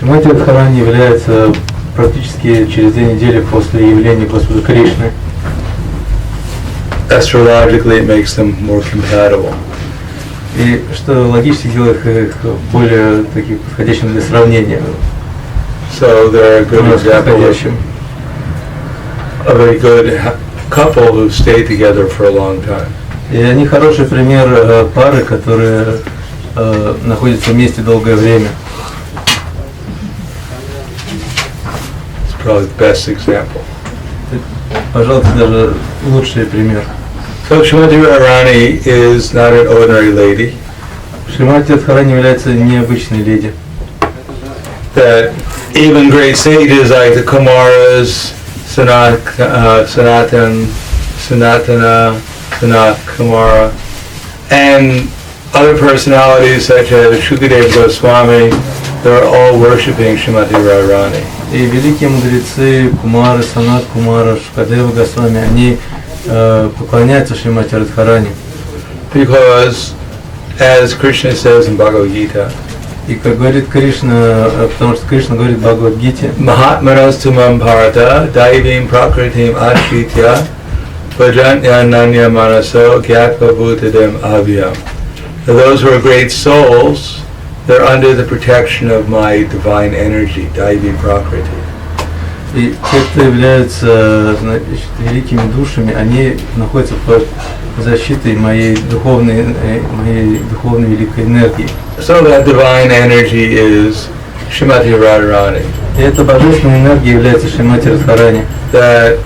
Шримати Радхарани является практически через 2 недели после явления Господа Кришны. Astrologically, it makes them more compatible. И что логически делает их более таким подходящим для сравнения. So they're a good example of a good couple who stayed together for a long time. И они хороший пример пары, которые находятся вместе долгое время. It's probably the best example. Пожалуй, даже лучший пример. So Shrimati Radharani is not an ordinary lady. Шримати Радхарани является необычной леди. That even great sages like the Kumaras, Sanatana, Kumara, and other personalities such as Shukadeva Goswami, they're all worshipping Shrimati Radharani. И великие мудрецы Кумары, Санат Кумара, Шукадева Госвами, они поклоняются Шримати Радхарани. Because, as Krishna says in Bhagavad Gita, и как говорит Кришна, потому что Кришна говорит в Бхагавад-гите, Mahatmanastumam Bharata, Daivim Prakritim Ashritya, Bhajantyananya Manaso, Gyatva Bhutadem Avyam. Those who are great souls, they're under the protection of my divine energy, Daivi Prakriti. И те, кто являются, значит, великими душами, они находятся под защитой моей духовной великой энергии. So that divine energy is Shrimati Radharani. И эта божественная энергия является Шримати Радхарани. That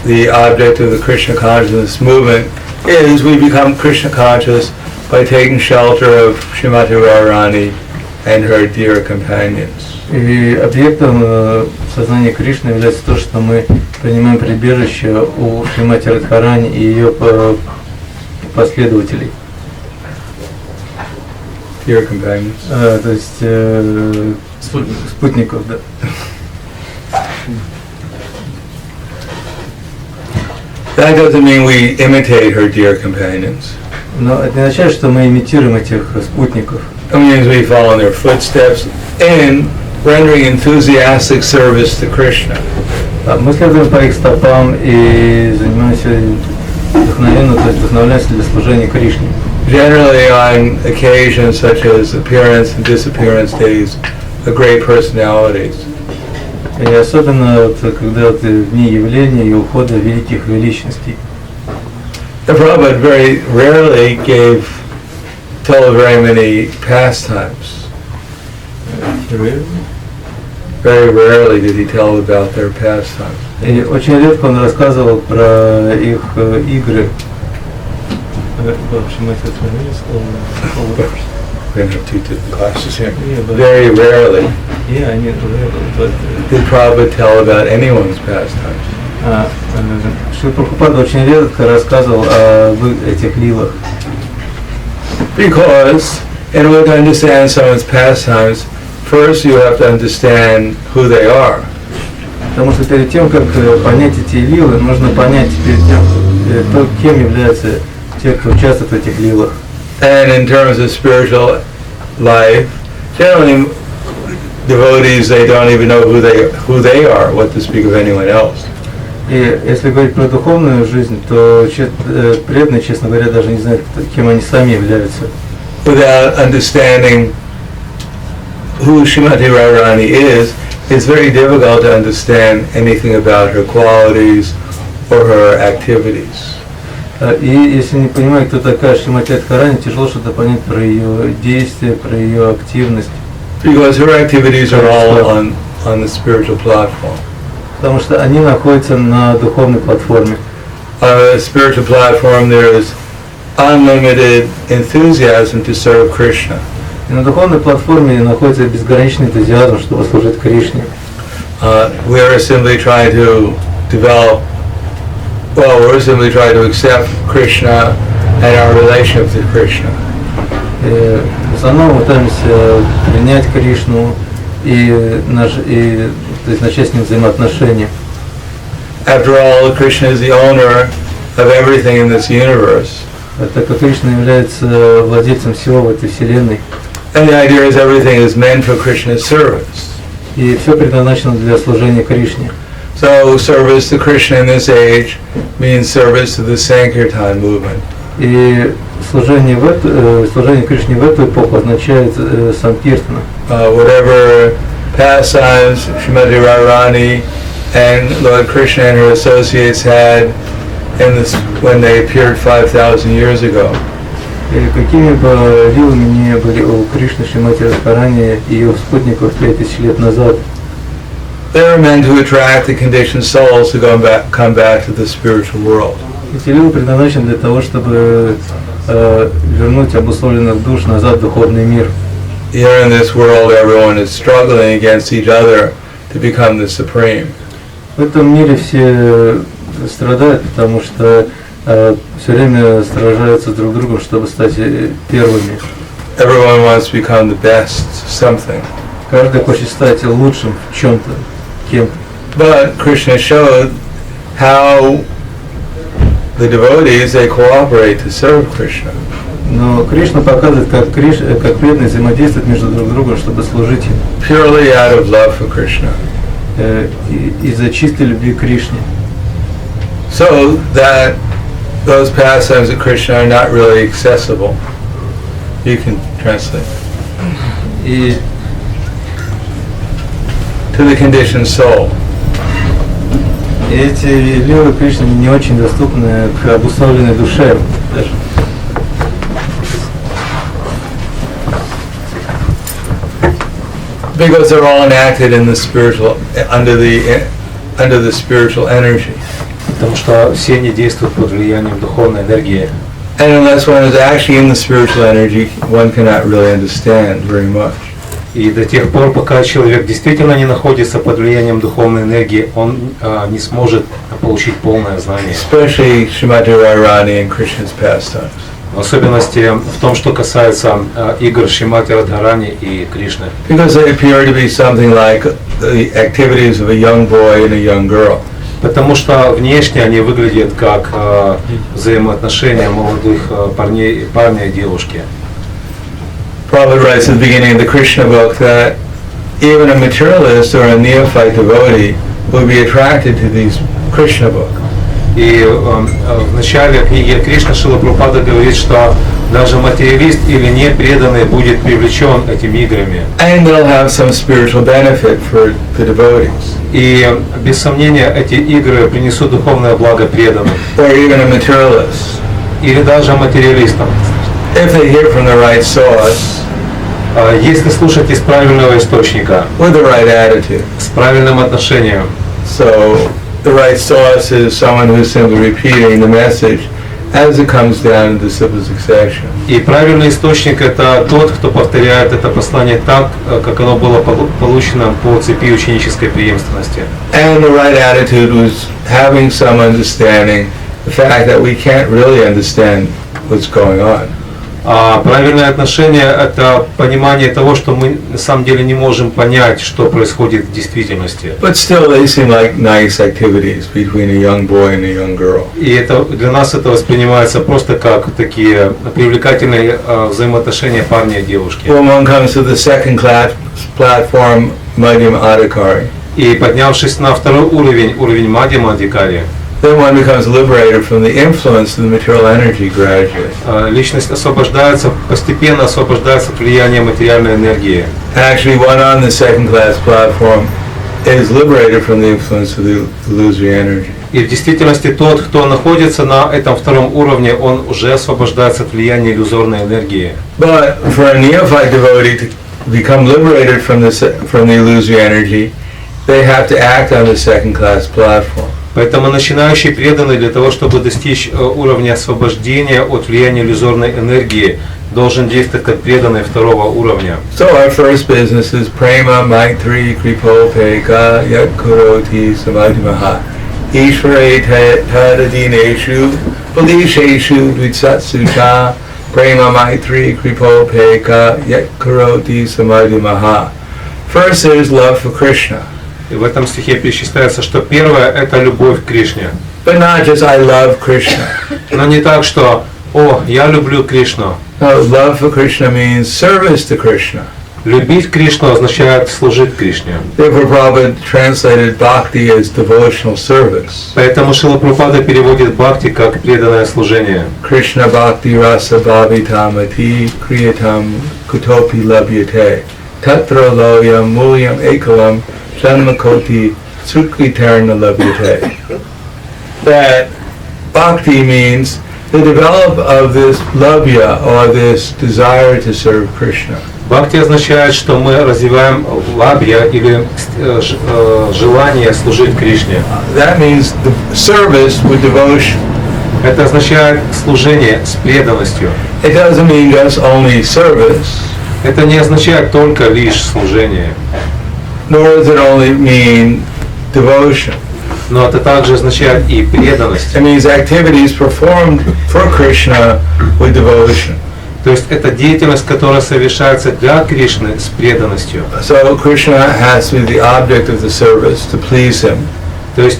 the object of the Krishna consciousness movement is we become Krishna conscious by taking shelter of Shrimati Radharani and her dear companions. И объектом сознания Кришны является то, что мы принимаем прибежище у Шримати Радхарани и ее последователей. Dear companions. То есть спутников, да. That doesn't mean we imitate her dear companions. Но это не означает, что мы имитируем этих спутников. It means we follow in their footsteps in rendering enthusiastic service to Krishna. Мы следуем по их стопам и занимаемся вдохновенно, то есть вдохновляемся для служения Кришне. Generally on occasions such as appearance and disappearance days of great personalities. И особенно когда в дни явления и ухода великих личностей. The Prabhupada very rarely told very many pastimes. Very rarely did he tell about their pastimes. И очень редко он рассказывал про их игры. We have two classes here. Very rarely did Prabhupada tell about anyone's pastimes. Шрила Прабхупада очень редко рассказывал об этих лилах. Because in order to understand someone's pastimes, first you have to understand who they are. Потому что перед тем, как понять эти лилы, нужно понять перед тем, кем являются те, кто участвует в этих лилах. And in terms of spiritual life, generally devotees, they don't even know who they are, what to speak of anyone else. И если говорить про духовную жизнь, то преданные, честно говоря, даже не знают, кем они сами являются. Without understanding who Shrimati Radharani is, it's very difficult to understand anything about her qualities or her activities. И если не понимать, кто такая Шримати Радхарани, тяжело что-то понять про ее действия, про ее активность. Because her activities are all on the spiritual platform. Потому что они находятся на духовной платформе. On the spiritual platform there is unlimited enthusiasm to serve Krishna. И на духовной платформе находится безграничный энтузиазм, чтобы служить Кришне. We are simply trying to we're simply trying to accept Krishna and our relationship to Krishna. В основном мы пытаемся принять Кришну и то есть начать с ним взаимоотношения. After all, Krishna is the owner of everything in this universe. Так как Кришна является владельцем всего в этой вселенной. And the idea is everything is meant for Krishna's service. И все предназначено для служения Кришне. So service to Krishna in this age means service to the Sankirtan movement. И служение Кришне в эту эпоху означает санкиртана. Whatever pastimes Shrimati Radharani and Lord Krishna and her associates had when they appeared 5,000 years ago. И какими бы вилами ни были у Кришны, Шримати Радхарани и ее спутников 5000 лет назад, they were meant to attract the conditioned souls to come back to the spiritual world. эти вилы предназначены для того, чтобы вернуть обусловленных душ назад в духовный мир. Here in this world, everyone is struggling against each other to become the supreme. В этом мире все страдают, потому что все время сражаются друг с другом, чтобы стать первыми. Everyone wants to become the best something. Каждый хочет стать лучшим в чем-то, кем-то. But Krishna showed how the devotees, they cooperate to serve Krishna. Но Кришна показывает, как преданные взаимодействуют между друг другом, чтобы служить им. Purely out of love for Krishna. Из-за чистой любви к Кришне. So that those pastimes of Krishna are not really accessible. You can translate. И to the conditioned soul. Эти лилы Кришны не очень доступны к обусловленной душе. Because they're all enacted in the spiritual, under the spiritual energy. Потому что все они действуют под влиянием духовной энергии. And unless one is actually in the spiritual energy, one cannot really understand very much. И до тех пор, пока человек действительно не находится под влиянием духовной энергии, он не сможет получить полное знание. Especially Shrimati Radharani and Krishna's pastimes. В особенности в том, что касается игр Шримати Радхарани и Кришны. Because they appear to be something like the activities of a young boy and a young girl. Потому что внешне они выглядят как взаимоотношения молодых парня и девушки. Prabhupada writes at the beginning of the Krishna book that even a materialist or a neophyte devotee would be attracted to these Krishna book. И в начале книги Кришна Шрила Прабхупада говорит, что даже материалист или непреданный будет привлечен этими играми. And they'll have some spiritual benefit for the devotees. И без сомнения эти игры принесут духовное благо преданным. Or even a materialist. Или даже материалистам. If they hear from the right source, если слушать из правильного источника, with the right attitude. с правильным отношением. So the right source is someone who's simply repeating the message as it comes down in the simple succession. И правильный источник — это тот, кто повторяет это послание так, как оно было получено по цепи ученической преемственности. And the right attitude was having some understanding the fact that we can't really understand what's going on. А правильное отношение — это понимание того, что мы на самом деле не можем понять, что происходит в действительности. But still, they seem like nice activities between a young boy and a young girl. И это для нас это воспринимается просто как такие привлекательные взаимоотношения парня и девушки. When one comes to the second class platform, Madhyama Adhikari, И поднявшись на второй уровень, уровень Мадьяма Адхикари, then one becomes liberated from the influence of the material energy gradually. Личность постепенно освобождается от влияния материальной энергии. Actually, one on the second class platform is liberated from the influence of the illusory energy. И в действительности тот, кто находится на этом втором уровне, он уже освобождается от влияния иллюзорной энергии. But for a neophyte devotee to become liberated from the illusory energy, they have to act on the second class platform. Поэтому начинающий преданный для того, чтобы достичь уровня освобождения от влияния иллюзорной энергии, должен действовать как преданный второго уровня. So our first business is prema maitri kripopeka yakuroti samadhimaha ishvare tadadineshu balisheshu dvitsatsucha prema maitri kripopeka yakuroti samadhimaha. First there is love for Krishna. И в этом стихе перечисляется, что первое — это любовь к Кришне. But not just I love Krishna. Но не так, что «О, я люблю Кришну». No, love for Krishna means service to Krishna. Любить Кришну означает служить Кришне. Therefore, Prabhupada translated bhakti as devotional service. Поэтому Шрила Прабхупада переводит бхакти как преданное служение. Krishna bhakti rasa bhavitam ati kriyatam kutopi labhyate tatra loyam mulyam ekalam janmakoti sukritarna labhyate. That bhakti means the development of this labhya, or this desire to serve Krishna. Бхакти означает, что мы развиваем лабья или желание служить Кришне. That means the service with devotion. Это означает служение с преданностью. It doesn't mean just only service. Это не означает только лишь служение. Nor does it only mean devotion. Но это также означает и преданность. It means activities performed for Krishna with devotion. То есть это деятельность, которая совершается для Кришны с преданностью. So Krishna has to be the object of the service to please him. То есть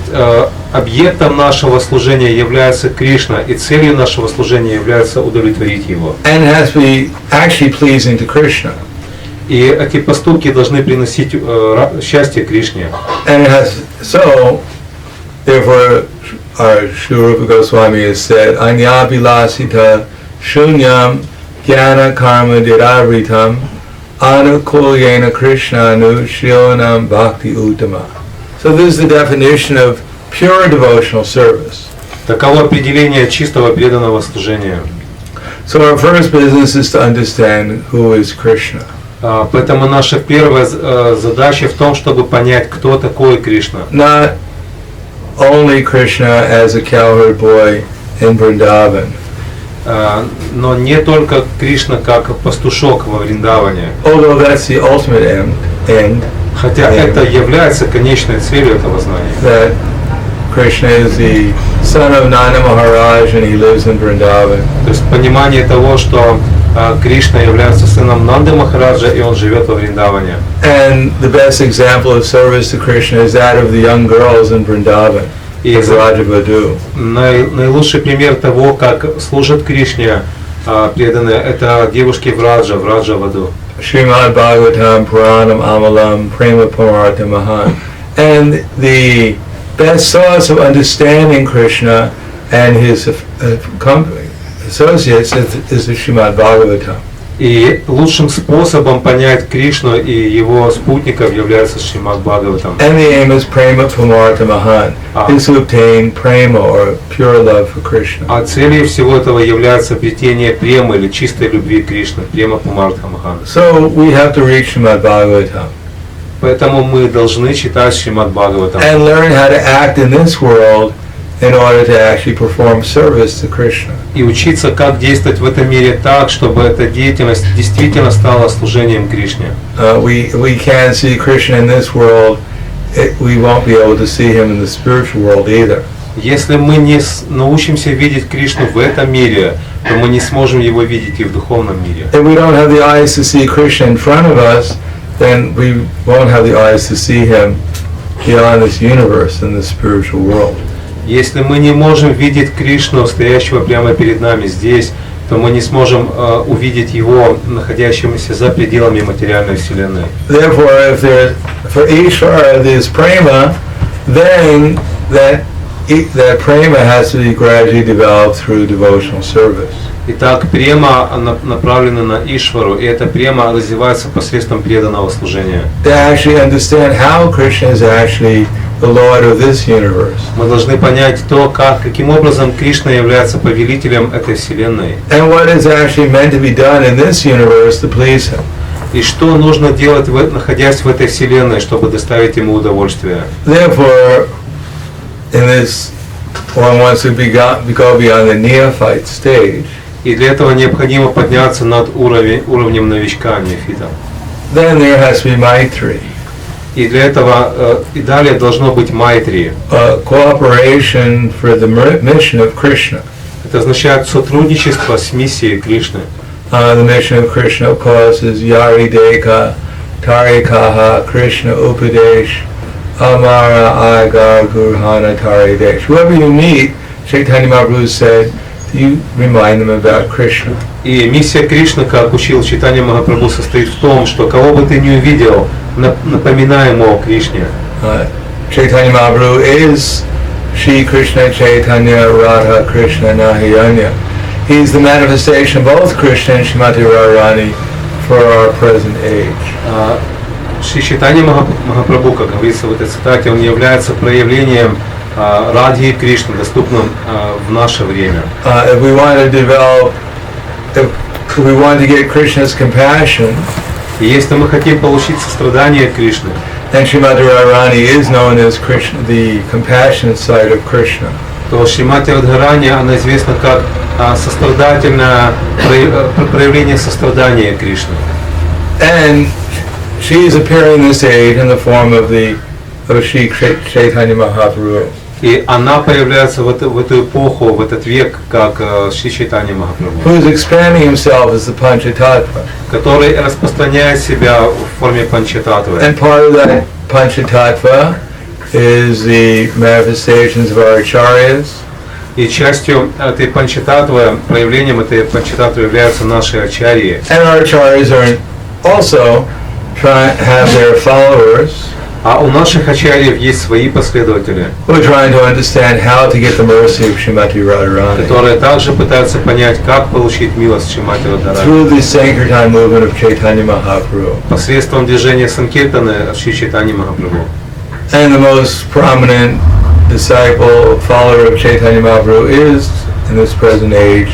объектом нашего служения является Кришна, и целью нашего служения является удовлетворить его. And it has to be actually pleasing to Krishna. И эти поступки должны приносить счастье Кришне. And it has, so therefore our Sri Rupa Goswami has said, Anyabhilasita shunyam Jnana karma didavritam anukulyena Krishna anushilnam bhakti uttama. So this is the definition of pure devotional service. Таково определение чистого преданного служения. So our first business is to understand who is Krishna. Поэтому наша первая задача в том, чтобы понять, кто такой Кришна. Not only Krishna as a cowherd boy in Vrindavan. Но не только Кришна как пастушок во Вриндаване. Although that's the ultimate end. Хотя это является конечной целью этого знания. That Krishna is the son of Nanda Maharaj and he lives in Vrindavan. То есть понимание того, что Кришна является сыном Нанды Махараджа и он живет во Вриндаване. And the best example of service to Krishna is that of the young girls in Vrindavan. И наилучший пример того, как служат Кришне преданные, это девушки в Раджа-Ваду. Srimad Bhagavatam Puranam Amalam Prema Pamartha Mahan. And the best source of understanding Krishna and his associates is the Srimad Bhagavatam. И лучшим способом понять Кришну и его спутников является Шримад Бхагаватам. And the aim is Prema Pamartha Mahan, is to obtain prema or pure love for Krishna. А целью всего этого является обретение премы или чистой любви к Кришне, према Памартха Махан. So we have to reach Srimad Bhagavatam. Поэтому мы должны читать Шримад Бхагаватам. And learn how to act in this world in order to actually perform service to Krishna. И учиться, как действовать в этом мире так, чтобы эта деятельность действительно стала служением Кришне. We can't see Krishna in this world. We won't be able to see him in the spiritual world either. Если мы не научимся видеть Кришну в этом мире, то мы не сможем его видеть и в духовном мире. If we don't have the eyes to see Krishna in front of us, then we won't have the eyes to see him beyond this universe in the spiritual world. Если мы не можем видеть Кришну, стоящего прямо перед нами здесь, то мы не сможем увидеть его, находящегося за пределами материальной вселенной. Therefore, if there, for Ishvara there's prema, then that prema has to be gradually developed through devotional service. Итак, према направлена на Ишвару, и эта према развивается посредством преданного служения. To actually understand how Krishna is actually the Lord of this universe. Мы должны понять то, каким образом Кришна является повелителем этой вселенной. And what is actually meant to be done in this universe to please him. И что нужно делать, находясь в этой вселенной, чтобы доставить ему удовольствие. Therefore, in this, one wants to go beyond the neophyte stage. И для этого необходимо подняться над уровнем новичка, неофита. Then there has to be Maitri. И для этого и далее должно быть майтри. Cooperation for the mission of Krishna. Это означает сотрудничество с миссией Кришны. The mission of Krishna, of course, is Yari Deka, Tarikaha, Krishna Upadesh, Amara Agar Gurhana Taridesh. Whoever you meet, Chaitanya Mahaprabhu said, you remind them about Krishna. И миссия Кришны, как учил Чайтанья Махапрабху, состоит в том, что кого бы ты ни увидел, напоминай ему о Кришне. Chaitanya Mahaprabhu is Shri Krishna Chaitanya Radha Krishna Nahiyanya. He is the manifestation of both Krishna and Shrimati Radharani for our present age. Шри Чайтанья Махапрабху, как говорится в этой цитате, он является проявлением Радхи и Кришны, доступным в наше время. If we want to develop, if we want to get Krishna's compassion, и если мы хотим получить сострадание Кришны, and Shrimati Radharani is known as Krishna, the compassionate side of Krishna, то Шримати Радхарани, она известна как сострадательное проявление сострадания Кришны. And she is appearing in this age in the form of Shri Chaitanya Mahaprabhu. И она появляется в эту эпоху, в этот век, как Шри Чайтанья Махапрабху, who is expanding himself as the Panchatattva. который распространяет себя в форме панчататтвы. And part of that Panchatattva is the manifestations of our acharyas. И частью этой панчататтвы, проявлением этой панчататтвы являются наши ачарьи. And our acharyas are also trying to have their followers. А у наших ачарьев есть свои последователи, We're trying to understand how to get the mercy of Shrimati Radharani которые также пытаются понять, как получить милость Шримати Радхарани through the Sankirtan movement of Chaitanya Mahaprabhu. посредством движения Санкиртаны Шри Чайтаньи Махапрабху. And the most prominent disciple, follower of Chaitanya Mahaprabhu is, in this present age,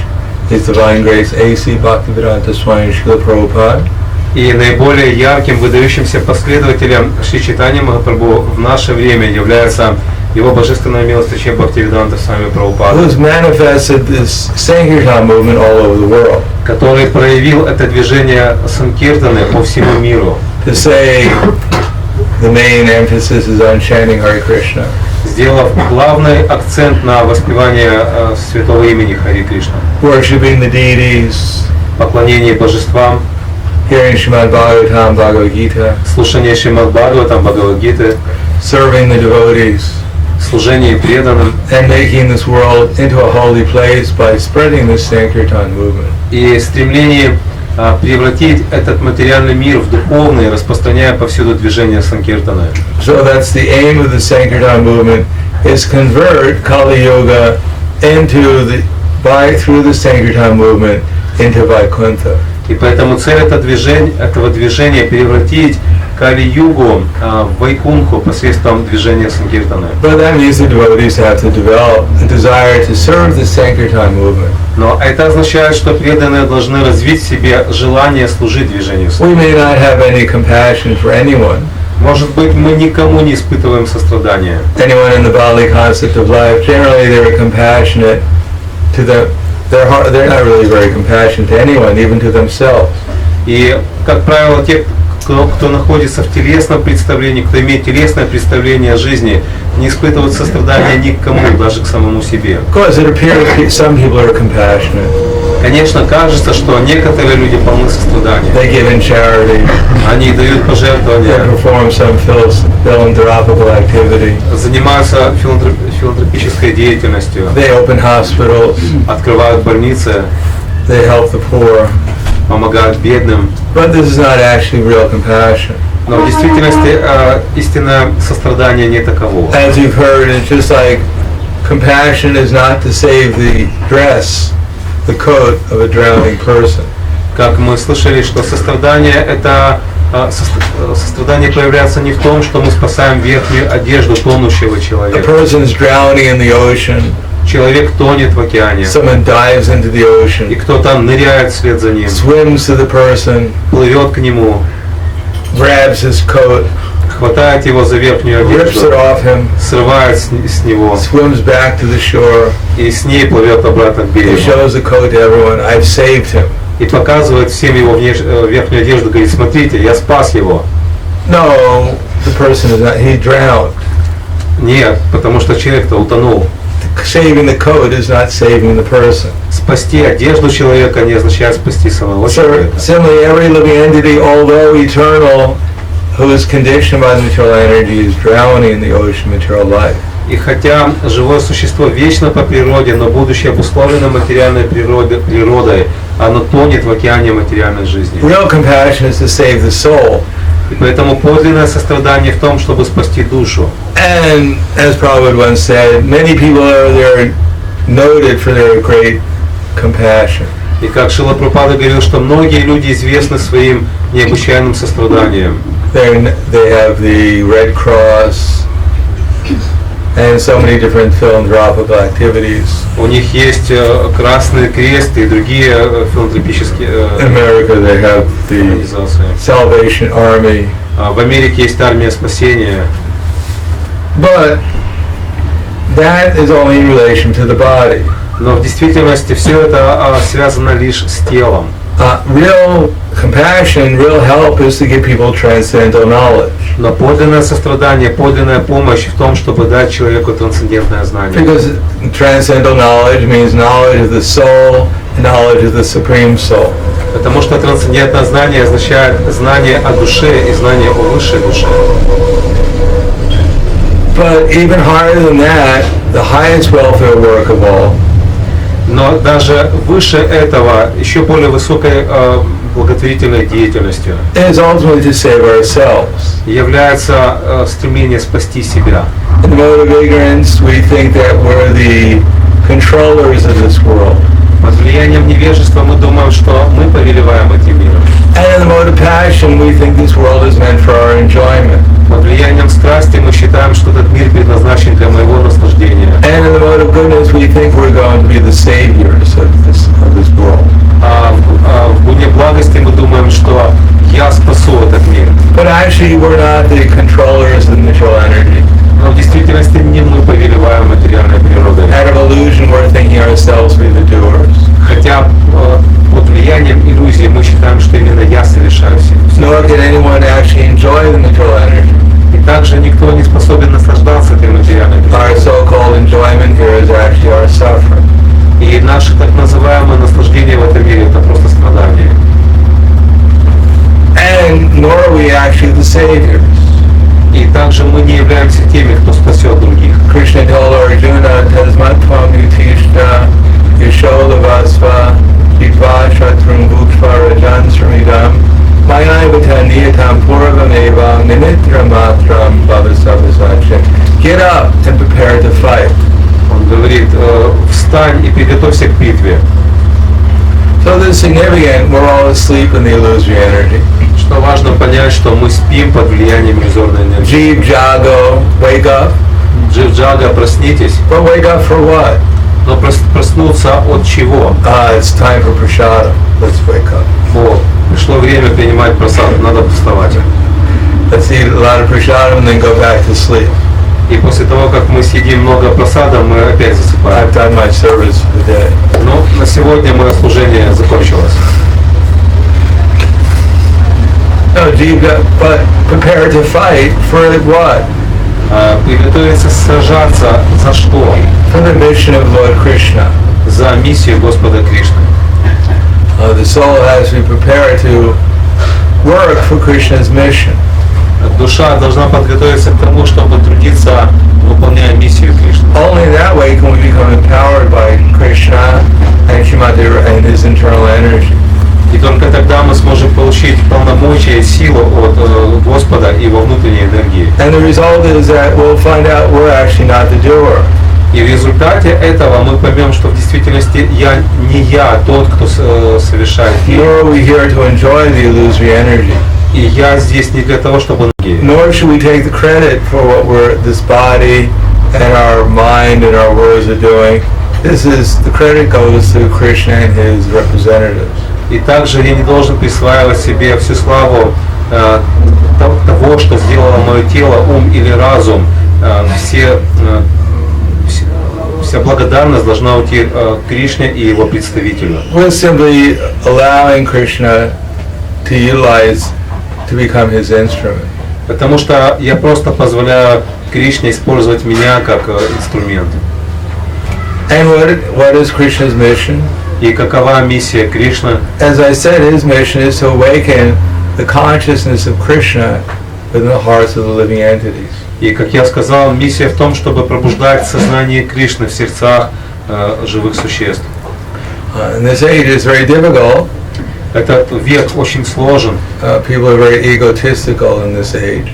His Divine Grace A.C. Bhактиведантой Свами Прабхупадой. И наиболее ярким, выдающимся последователем Шри Чайтаньи Махапрабху в наше время является его божественная милость учебы Бхактиведантой Свами Прабхупады, Who's manifested this Sankirtan movement all over the world. который проявил это движение Санкиртаны по всему миру, To say the main emphasis is on chanting Hare Krishna. сделав главный акцент на воспевание святого имени Хари Кришна, Worshipping the deities, поклонение божествам, hearing Srimad Bhagavatam, Bhagavad Gita, слушание Шримад Бхагаватам, Бхагавад-гиты, serving the devotees, служение преданным and making this world into a holy place by spreading this Sankirtan movement. и стремление превратить этот материальный мир в духовный, распространяя повсюду движение Санкиртаны. So that's the aim of the Sankirtan movement, is convert Kali Yuga through the Sankirtan movement into Vaikuntha. И поэтому цель этого движения превратить Кали-югу в Вайкунху посредством движения Санкиртаны. But that means the devotees have to develop a desire to serve the Sankirtan movement. Но это означает, что преданные должны развить в себе желание служить движению We Санкиртаны. may not have any compassion for anyone. Может быть, мы никому не испытываем сострадания. Anyone in the Bali concept of life, generally they're compassionate to them. They're not really very compassionate to anyone, even to themselves. И, как правило, те, кто находится в телесном представлении, кто имеет телесное представление о жизни, не испытывают сострадания ни к кому, даже к самому себе. Of course, it appears some people are compassionate. Конечно, кажется, что некоторые люди полны сострадания. They give in charity. Они дают They пожертвования, perform some philanthropical activity. занимаются филантропической деятельностью, They open hospitals. открывают больницы, They help the poor. помогают бедным. But this is not actually real compassion. Но в действительности истинное сострадание не таково. As you've heard, it's just like compassion is not to save the the coat of a drowning person. Как мы слышали, что сострадание это сострадание проявляется не в том, что мы спасаем верхнюю одежду тонущего A человека. person is drowning in the ocean. Человек тонет в океане, Someone dives into the и ocean, кто-то ныряет вслед за ним, swims to the person, плывет к нему, grabs his coat, хватает его за верхнюю rips it одежду, off him, срывает с него swims back to the shore. и с ней плывет обратно к He берегу. shows the coat to everyone. I've saved him. И показывает всем его верхнюю одежду, говорит: смотрите, я спас его. No, the person is not. He drowned. Нет, потому что человек-то утонул. Saving the coat is not saving the person. Спасти одежду человека не означает спасти самого человека. Similarly, every living entity, although eternal, who is conditioned by the material energy, is drowning in the ocean of material life. И хотя живое существо вечно по природе, но будучи обусловлено материальной природой, оно тонет в океане материальной жизни. Real compassion is to save the soul. И поэтому подлинное сострадание в том, чтобы спасти душу. And as Prabhupada once said, many people are noted for their great compassion. И как Шрила Прабхупада говорил, что многие люди известны своим необычайным состраданием. They have the Red Cross and so many different philanthropic activities. У них есть Красный Крест и другие филантропические In America they have the организации. Salvation Army. В Америке есть армия спасения. But that is only in relation to the body. Но в действительности все это связано лишь с телом. Real compassion, real help is to give people transcendental knowledge. Но подлинное сострадание, подлинная помощь в том, чтобы дать человеку трансцендентное знание. Because transcendental knowledge means knowledge of the soul, knowledge of the supreme soul. Потому что трансцендентное знание означает знание о душе и знание о высшей душе. But even higher than that, the highest welfare work of all. Но даже выше этого, еще более высокой благотворительной деятельностью Is ultimately to save ourselves. является стремление спасти себя. In the mode of ignorance, we think that we're the controllers of this world. Под влиянием невежества мы думаем, что мы повелеваем этим миром. And in the mode of passion, we think this world is meant for our enjoyment. Под влиянием страсти мы считаем, что этот мир предназначен для моего наслаждения. And in the mode of goodness, we think we're going to be the saviors of this world. В будне благости мы думаем, что я спасу этот мир. But actually, we're not the controllers of material energy. Но в действительности не мы повелеваем материальной природой. Out of illusion, we're thinking ourselves be the doers. Хотя под влиянием иллюзии мы считаем, что именно я совершаю все. Nor can anyone actually enjoy the material energy. И также никто не способен наслаждаться этой материальной природой. Our so-called enjoyment here is actually our suffering. И наше так называемое наслаждение в этом мире — это просто страдание. And nor are we actually the saviors. И также мы не являемся теми, кто спасет других. Krishna told Arjuna, Tasmatvam yutishta yasholavasva jitva shatrum bhukva rajan sramidam mayayavata niyatam purvamevam nimitramatram bhavasavasachan. Get up and prepare to fight. Он говорит: встань и приготовься к битве. So this is significant. We're all asleep in the illusory energy. Что важно понять, что мы спим под влиянием иллюзорной энергии. Jeev Jago, wake up. Джив Джага, проснитесь. But wake up for what? Но проснуться от чего? It's time for prasada. Let's wake up. О, пришло время принимать просад, надо вставать. Let's eat a lot of prasada and then go back to sleep. И после того, как мы съедим много просада, мы опять засыпаем. I've done my service for the day. Но на сегодня мое служение закончилось. No, but prepare to fight for what? Приготовиться сражаться за что? For the mission of Lord Krishna. За миссию Господа Кришны. The soul has to be prepared to work for Krishna's mission. Душа должна подготовиться к тому, чтобы трудиться, выполняя миссию Кришны. Only that way can we become empowered by Krishna and Shrimati and his internal energy. И только тогда мы сможем получить полномочия и силу от Господа и его внутренней энергии. And the result is that we'll find out we're actually not the doer. И в результате этого мы поймем, что в действительности не я тот, кто совершает Nor are we here to enjoy the illusory energy. И я здесь не для того, чтобы... Nor should we take the credit for what this body and our mind and our words are doing. The credit goes to Krishna and his representatives. И также я не должен присваивать себе всю славу того, что сделало мое тело, ум или разум. Вся благодарность должна уйти Кришне и его представителю. We're simply allowing Krishna to utilize, to become his instrument. Потому что я просто позволяю Кришне использовать меня как инструмент. And what is Krishna's mission? И какова миссия Кришны? As I said, his mission is to awaken the consciousness of Krishna within the hearts of the living entities. И, как я сказал, миссия в том, чтобы пробуждать сознание Кришны в сердцах живых существ. And this age is very difficult. Этот век очень сложен. People are very egotistical in this age.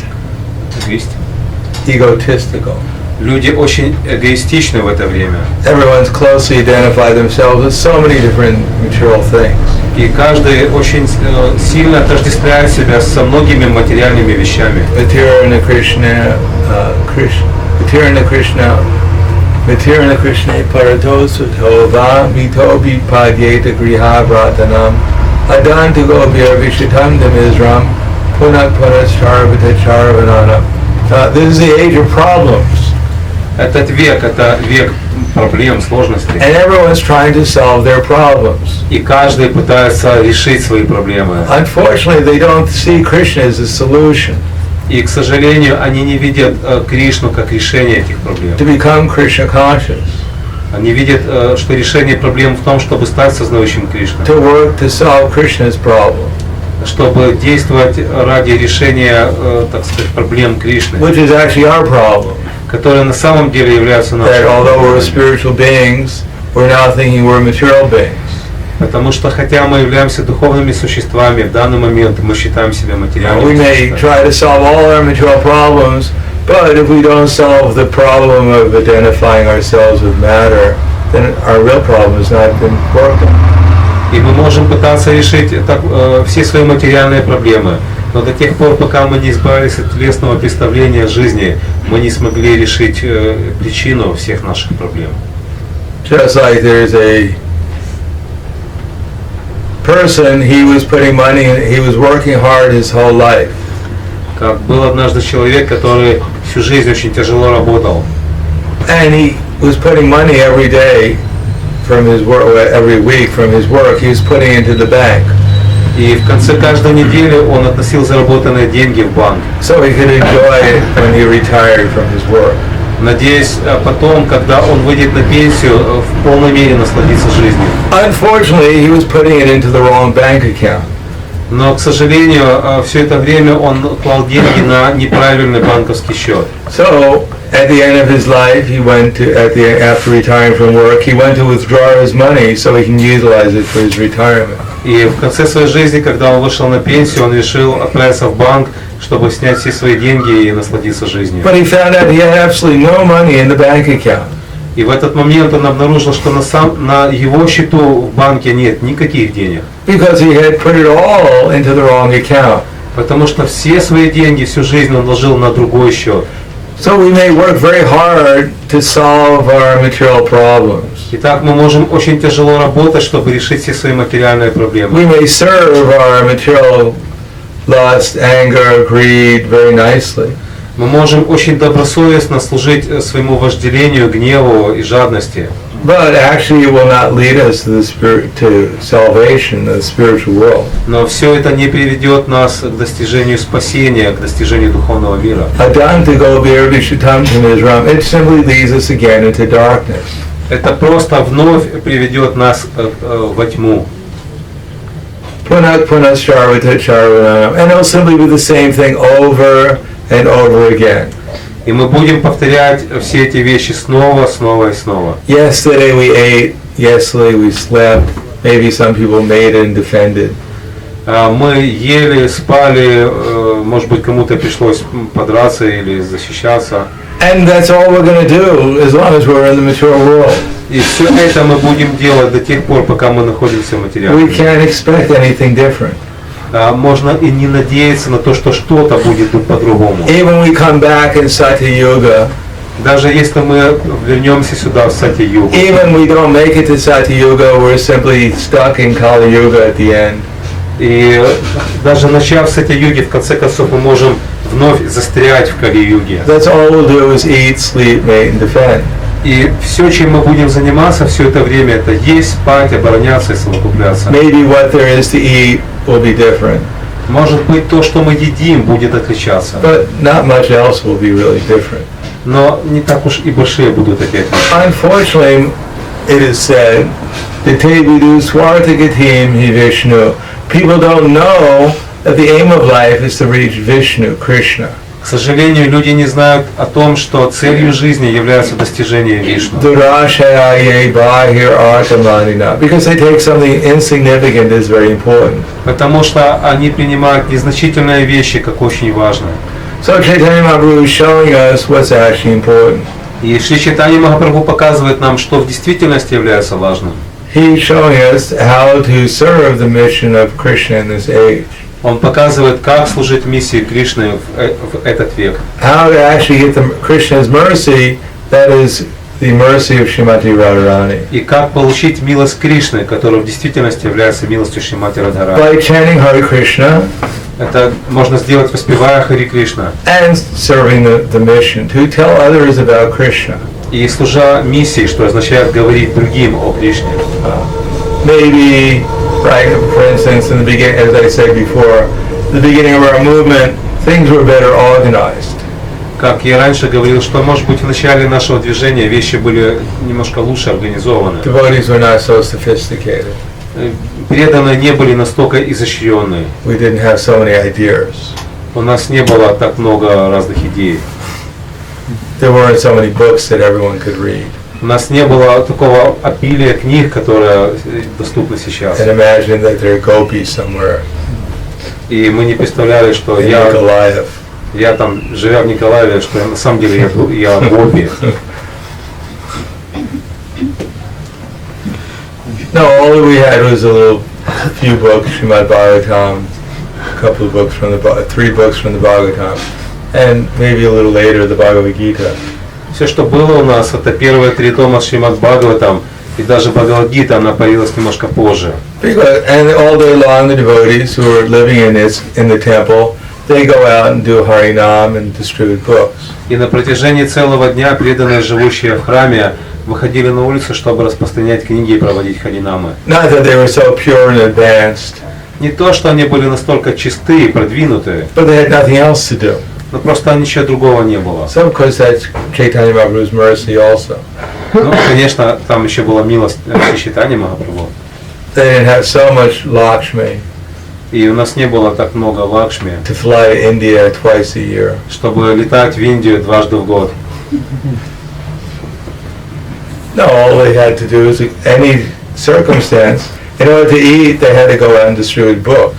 Egotistical. Люди очень эгоистичны в это время. Everyone's closely identified themselves with so many different material things. И каждый очень сильно отождествляет себя со многими материальными вещами. Material Krishna, Material Krishna Paratosutho Vamito Vipadyeta Griha Vratanam Adantugo Virvishitam Demisram Punat Punas Charvata Charvananam. This is the age of problems. Это век проблем, сложностей. And everyone's trying to solve their problems. И каждый пытается решить свои проблемы. Unfortunately, they don't see Krishna as a solution. И, к сожалению, они не видят Кришну как решение этих проблем. To become Krishna conscious. Они видят, что решение проблем в том, чтобы стать сознающим Кришной. To work to solve Krishna's problem. Чтобы действовать ради решения, так сказать, проблем Кришны. Which is actually our problem. Которые на самом деле являются нашими. That although we're spiritual beings, we're now thinking we're material beings. Потому что хотя мы являемся духовными существами, в данный момент мы считаем себя материальными. We may try to solve all our material problems, but if we don't solve the problem of identifying ourselves with matter, then our real problem has not been worked on. И мы можем пытаться решить все свои материальные проблемы, но до тех пор, пока мы не избавились от телесного представления жизни, мы не смогли решить причину всех наших проблем. Just like there's a person, he was putting money, he was working hard his whole life. Как был однажды человек, который всю жизнь очень тяжело работал. And he was putting money every day from his work, every week from his work, he was putting into the bank. И в конце каждой недели он относил заработанные деньги в банк. So he could enjoy it when he retired from his work. Надеясь потом, когда он выйдет на пенсию, в полной мере насладиться жизнью. Unfortunately, he was putting it into the wrong bank account. Но, к сожалению, все это время он клал деньги на неправильный банковский счет. So, at the end of his life, he went to, after retiring from work, he went to withdraw his money so he can utilize it for his retirement. И в конце своей жизни, когда он вышел на пенсию, он решил отправиться в банк, чтобы снять все свои деньги и насладиться жизнью. But he found out he had absolutely no money in the bank account. И в этот момент он обнаружил, что на его счету в банке нет никаких денег. Because he had put it all into the wrong account. Потому что все свои деньги, всю жизнь он вложил на другой счет. So we may work very hard to solve our material problems. Итак, мы можем очень тяжело работать, чтобы решить все свои материальные проблемы. We may serve our material lust, anger, greed very nicely. Мы можем очень добросовестно служить своему вожделению, гневу и жадности. But actually it will not lead us to salvation, the spiritual world. Но все это не приведет нас к достижению спасения, к достижению духовного мира. It simply leads us again into darkness. Это просто вновь приведет нас во тьму. And it'll simply be the same thing over and over again. И мы будем повторять все эти вещи снова, снова и снова. Yesterday we ate, yesterday we slept, maybe some people made and defended. Мы ели, спали, может быть, кому-то пришлось подраться или защищаться. And that's all we're going to do as long as we're in the material world. И все это мы будем делать до тех пор, пока мы находимся в материальном мире. We can't expect anything different. Можно и не надеяться на то, что что-то будет по-другому. Even we come back in Satya Yuga. Даже если мы вернемся сюда в Сатья Югу. Even we don't make it to Satya Yuga, we're simply stuck in Kali Yuga at the end. И даже начав с Сатья Юги, в конце концов мы можем вновь застрять в Кали-юге. That's all we'll do is eat, sleep, mate, and defend. И все, чем мы будем заниматься все это время, это есть, спать, обороняться и совокупляться. Maybe what there is to eat will be different. Может быть, то, что мы едим, будет отличаться. But not much else will be really different. Но не так уж и большие будут эти отличия. Unfortunately, it is said, People don't know that the aim of life is to reach Vishnu, Krishna. К сожалению, люди не знают о том, что целью жизни является достижение Вишну. Because they take something insignificant as very important. Потому что они принимают незначительные вещи как очень важные. So Chaitanya Mahaprabhu is showing us what's actually important. И Шри Чайтанья Махапрабху показывает нам, что в действительности является важным. He's showing us how to serve the mission of Krishna in this age. Он показывает, как служить миссии Кришны в этот век. How to actually get the Krishna's mercy, that is the mercy of Шримати Радхарани. И как получить милость Кришны, которая в действительности является милостью Шримати Радхарани. By chanting Hare Krishna. Это можно сделать, воспевая Хари Кришна. And serving the mission to tell others about Krishna. И служа миссии, что означает говорить другим о Кришне. Maybe, right, for instance, in the beginning, as I said before, the beginning of our movement, things were better organized. Как я раньше говорил, что, может быть, в начале нашего движения вещи были немножко лучше организованы. Devotees were not so sophisticated. Преданные не были настолько изощренные. We didn't have so many ideas. У нас не было так много разных идей. There weren't so many books that everyone could read. У нас не было такого обилия книг, которое доступно сейчас. And imagine that there are gopis somewhere. И мы не представляли, что я там, живя в Николаеве, что на самом деле я гопи. No, all we had was a few books, Srimad Bhagavatam, a couple of books from the 3 books from the Bhagavatam, and maybe a little later the Bhagavad Gita. Все, что было у нас, это первые 3 тома Шримад Бхагаватам, и даже Бхагавад-гита, она появилась немножко позже. And all day long the devotees who are living in the temple, they go out and do Harinam and distribute books. И на протяжении целого дня преданные, живущие в храме, выходили на улицу, чтобы распространять книги и проводить харинамы. Not that they were so pure and advanced. Не то, что они были настолько чисты и продвинутые, but they had nothing else to do. Но просто ничего другого не было. So of course that's Chaitanya Mahaprabhu's mercy also. Ну, конечно, там еще была милость Шри Чайтаньи Махапрабху. They didn't have so much Lakshmi. И у нас не было так много Лакшми. To fly to India twice a year. Чтобы летать в Индию дважды в год. No, all they had to do is any circumstance. In order to eat, they had to go out and distribute books.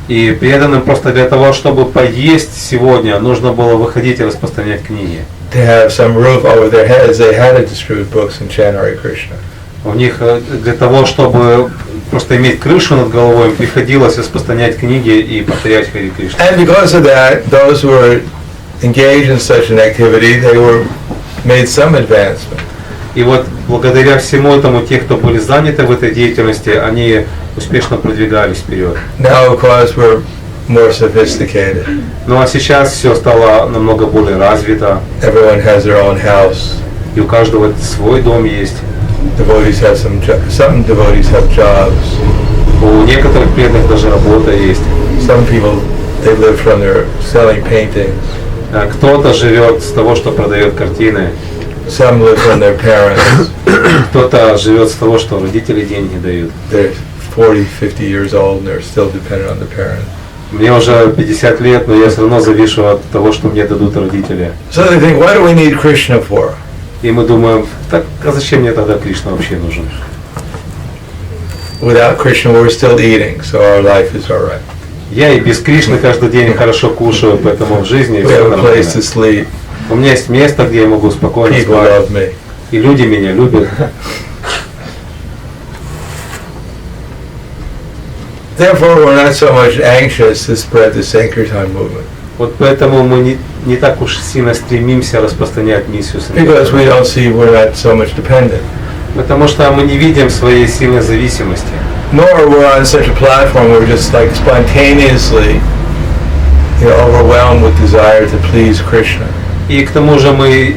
И преданным просто для того, чтобы поесть сегодня, нужно было выходить и распространять книги. To have some roof over their heads, they had to distribute books and chant Hare Krishna. У них для того, чтобы просто иметь крышу над головой, им приходилось распространять книги и повторять Хари Кришна. And because of that, those who were engaged in such an activity, they were made some advancement. И вот благодаря всему этому, те, кто были заняты в этой деятельности, они успешно продвигались вперед. Now, of course, we're more sophisticated. Ну а сейчас все стало намного более развито. Everyone has their own house. И у каждого свой дом есть. Devotees have some devotees have jobs. У некоторых преданных даже работа есть. Some people, they live from their selling paintings. Кто-то живет с того, что продает картины. Some live from their parents. Кто-то живет с того, что родители деньги дают. They're 40, 50 years old and they're still dependent on the parents. Мне уже 50 лет, но я все равно завишу от того, что мне дадут родители. So they think, what do we need Krishna for? И мы думаем, так, а зачем мне тогда Кришна вообще нужен? Without Krishna, we're still eating, so our life is all right. Я и без Кришны каждый день хорошо кушаю, поэтому в жизни все нормально. У меня есть место, где я могу спокойно спать. И люди меня любят. Therefore, we're not so much anxious to spread the Sankirtan movement. Вот поэтому мы не так уж сильно стремимся распространять миссию Because we don't see we're not so much dependent. Потому что мы не видим своей сильной зависимости. Nor we're on such a platform where we're just like spontaneously, overwhelmed with desire to please Krishna. И к тому же мы,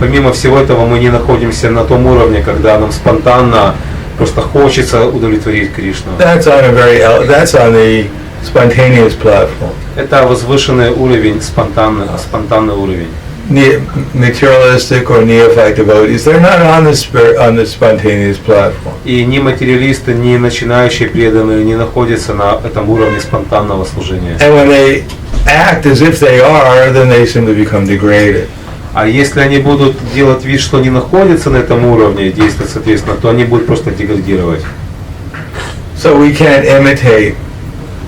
помимо всего этого, мы не находимся на том уровне, когда нам спонтанно просто хочется удовлетворить Кришну. That's on the spontaneous platform. Это возвышенный уровень, спонтанный уровень. materialistic or neophyte devotees, they're not on the spontaneous platform. И ни материалисты, ни начинающие преданные не находятся на этом уровне спонтанного служения. And when they act as if they are, then they simply become degraded. А если они будут делать вид, что не находятся на этом уровне, действовать соответственно, то они будут просто деградировать. So we can't imitate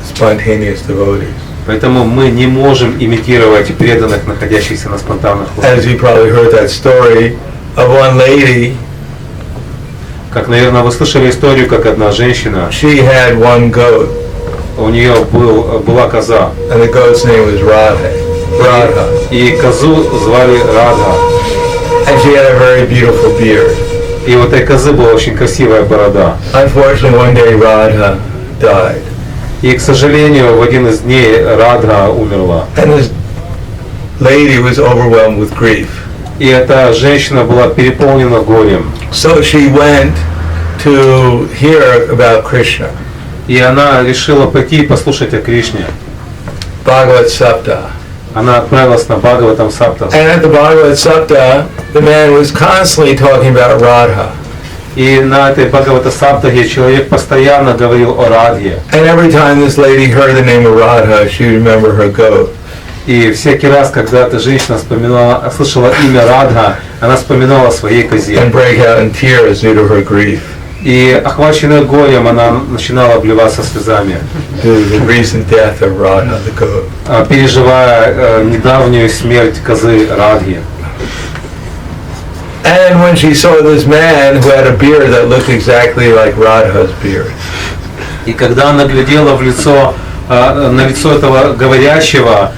spontaneous devotees. Поэтому мы не можем имитировать преданных, находящихся на спонтанных As you probably heard that story of one lady. Как, наверное, вы слышали историю, как одна женщина, She had one goat. у нее была коза. And the goat's name was Radha. И козу звали Радха. And she had a very beautiful beard. И у этой козы была очень красивая борода. Unfortunately, one day Radha died. И, к сожалению, в один из дней Радха умерла. And this lady was overwhelmed with grief. И эта женщина была переполнена горем. So she went to hear about Krishna. И она решила пойти и послушать о Кришне. Bhagavad Sapta. Она отправилась на Бхагаватам Саптах. And at the Bhagavad Sapta, the man was constantly talking about Radha. И на этой Бхагавата Саптахе человек постоянно говорил о Радхе. And every time this lady heard the name of Radha, she would remember her goat. И всякий раз, когда эта женщина слышала имя Радха, она вспоминала о своей козе. And break out in tears due to her grief. И охваченная горем, она начинала обливаться слезами, Due to the recent death of Radha, the goat. переживая недавнюю смерть козы Радхи. And when she saw this man who had a beard that looked exactly like Radha's beard. И когда она глядела в лицо, на лицо этого говорящего,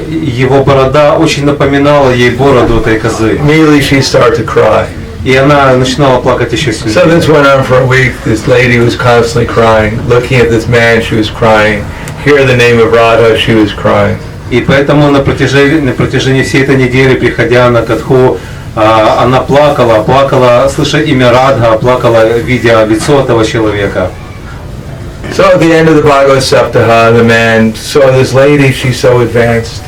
его борода очень напоминала ей бороду этой козы. Immediately she started to cry. И она начинала плакать еще So сильнее. this went on for a week. This lady was constantly crying. Looking at this man, she was crying. Hear the name of Radha, she was crying. И поэтому на протяжении всей этой недели, приходя на катху, она плакала, слыша имя Радха, плакала, видя лицо этого человека. So at the end of the Bhagavad Saptaha, the man saw this lady, she's so advanced.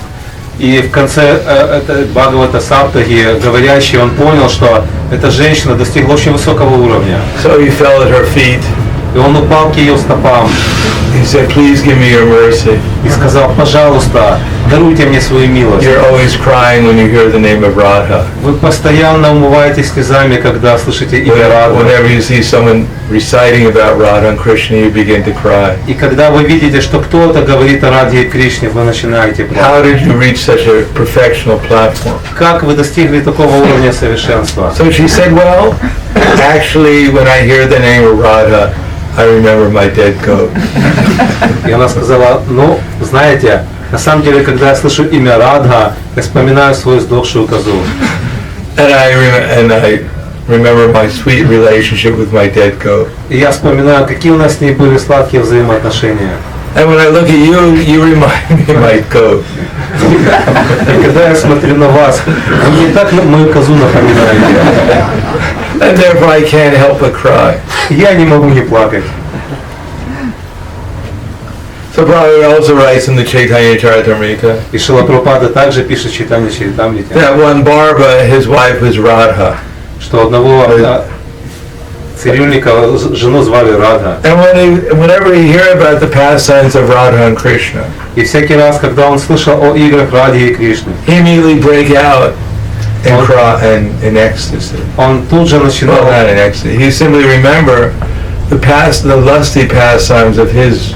И в конце этой Бхагавата Саптахи говорящий, он понял, что эта женщина достигла очень высокого уровня. So he fell at her feet. И он упал к ее стопам He said, please give me your mercy. и сказал: пожалуйста, даруйте мне свою милость. You're always crying when you hear the name of Radha. Вы постоянно умываетесь слезами, когда слышите имя Радха. Whenever you see someone reciting about Radha and Krishna, you begin to cry. И когда вы видите, что кто-то говорит о Радхе и Кришне, вы начинаете плакать. How did you reach such a perfectional platform? Как вы достигли такого уровня совершенства? So she said, well, actually, when I hear the name of Radha, I remember my dead goat. И она сказала: ну, знаете, на самом деле, когда я слышу имя Радха, я вспоминаю свою сдохшую козу. And I remember my sweet relationship with my dead goat. И я вспоминаю, какие у нас с ней были сладкие взаимоотношения. And when I look at you, you remind me of my goat. И когда я смотрю на вас, вы мне так мою козу напоминаете. And therefore I can't help but cry. Я не могу не плакать. So Prabhupada also writes in the Chaitanya Charitamrita И Шрила Прабхупада также пишет в Чайтанья Чаритамрите, that one Barba, his wife was Radha. что одного цирюльника жену звали Радха. And whenever he hear about the pastimes of Radha and Krishna, И всякий раз, когда он слышал о играх Радхи и Кришны, he immediately break out and cry in ecstasy. он тут же Well, начинал, not in ecstasy. He simply remember the lusty pastimes of his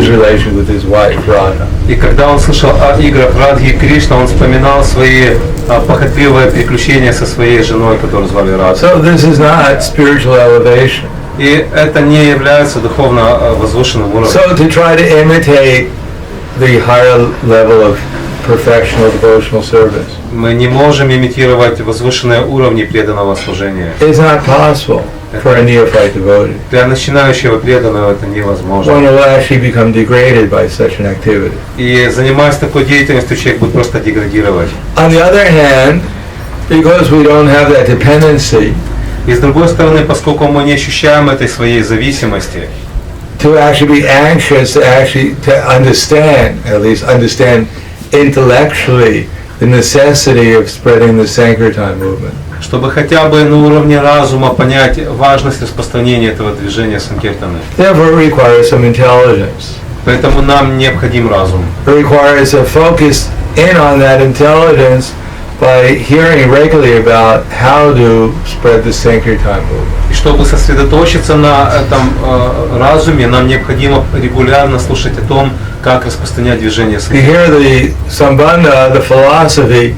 relation with his wife Radha. и когда он слышал о играх Радхи и Кришны, он вспоминал свои похотливые приключения со своей женой, которую звали Радха. So this is not spiritual elevation. И это не является духовно возвышенным уровнем. So to try to imitate the higher level of perfectional devotional service Мы не можем имитировать возвышенные уровни преданного служения. is not possible for a neophyte devotee. Для начинающего преданного это невозможно. One will actually become degraded by such an activity. И занимаясь такой деятельностью, человек будет просто деградировать. On the other hand, because we don't have that dependency, И с другой стороны, поскольку мы не ощущаем этой своей зависимости, to actually be anxious to understand, at least understand intellectually the necessity of spreading the Sankirtan movement. Чтобы хотя бы на уровне разума понять важность распространения этого движения Санкиртаны. Therefore, it requires some intelligence. Поэтому нам необходим разум. It requires a focus in on that intelligence by hearing regularly about how to spread the Sankirtan movement. И чтобы сосредоточиться на этом разуме, нам необходимо регулярно слушать о том, как распространять движение To Санкиртаны. hear the Sambandha, the philosophy,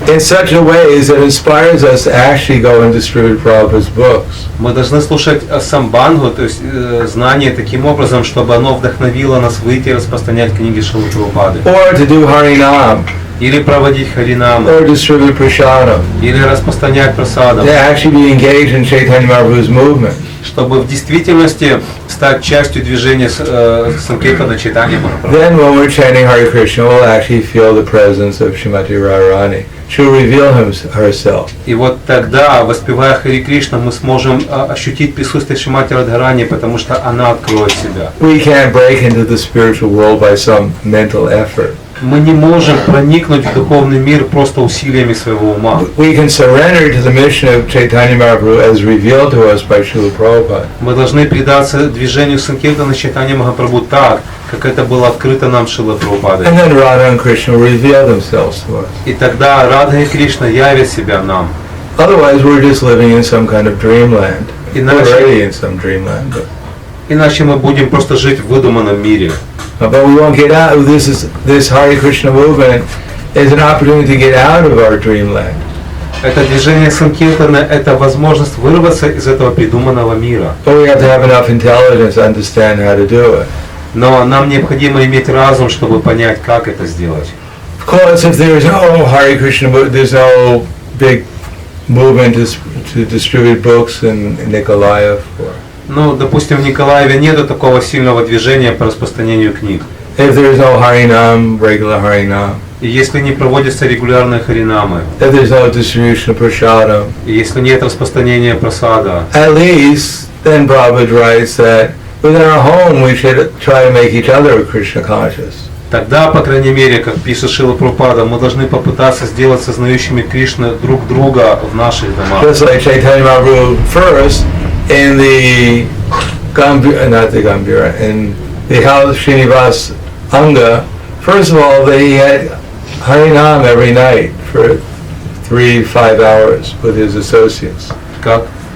in such a way that inspires us to actually go and distribute Prabhupada's books. Мы должны слушать самбангу, то есть знание таким образом, чтобы оно вдохновило нас выйти и распространять книги Шрилы Прабхупады. Or to do Harinam, Или проводить харинаму, or distribute prasadam, или распространять прасадам, to actually be engaged in Chaitanya Mahaprabhu's movement. чтобы в действительности стать частью движения Санкиртана Чайтаньи Махапрабху. Then when we're chanting Hare Krishna, we'll actually feel the presence of Shrimati Radharani. She'll reveal herself. И вот тогда, воспевая Хари Кришна, мы сможем ощутить присутствие Шримати Радхарани, потому что она откроет себя. We can't break into the spiritual world by some mental effort. Мы не можем проникнуть в духовный мир просто усилиями своего ума. We can surrender to the mission of Chaitanya Mahaprabhu as revealed to us by Srila Prabhupada. Мы должны предаться движению Санкиртана Чайтаньи Махапрабху так, как это было открыто нам Шрилой Прабхупадой. And then Radha and Krishna will reveal themselves to us. И тогда Радха и Кришна явят себя нам. Otherwise, we're just living in some kind of dreamland. We're Иначе, already in some dreamland. иначе мы будем просто жить в выдуманном мире. But we won't get out. This Hare Krishna movement is an opportunity to get out of our dreamland. Это движение Санкиртана – это возможность вырваться из этого придуманного мира. But we have to have enough intelligence to understand how to do it. Но нам необходимо иметь разум, чтобы понять, как это сделать. Of course, if there is no Hare Krishna movement, there's no big movement to distribute books in Nikolaev. Ну, допустим, в Николаеве нет такого сильного движения по распространению книг. If there is no Harinam, regular Harinam. И если не проводятся регулярные харинамы, If there's no distribution of prasadam. и если нет распространения прасада, At least, then Prabhupada writes that within our home we should try to make each other Krishna conscious. тогда, по крайней мере, как пишет Шрила Прабхупада, мы должны попытаться сделать сознающими Кришну друг друга в наших домах. Just like Chaitanya Mahaprabhu first in the in the house Srinivas Anga, first of all they had Harinam every night for 3-5 hours with his associates.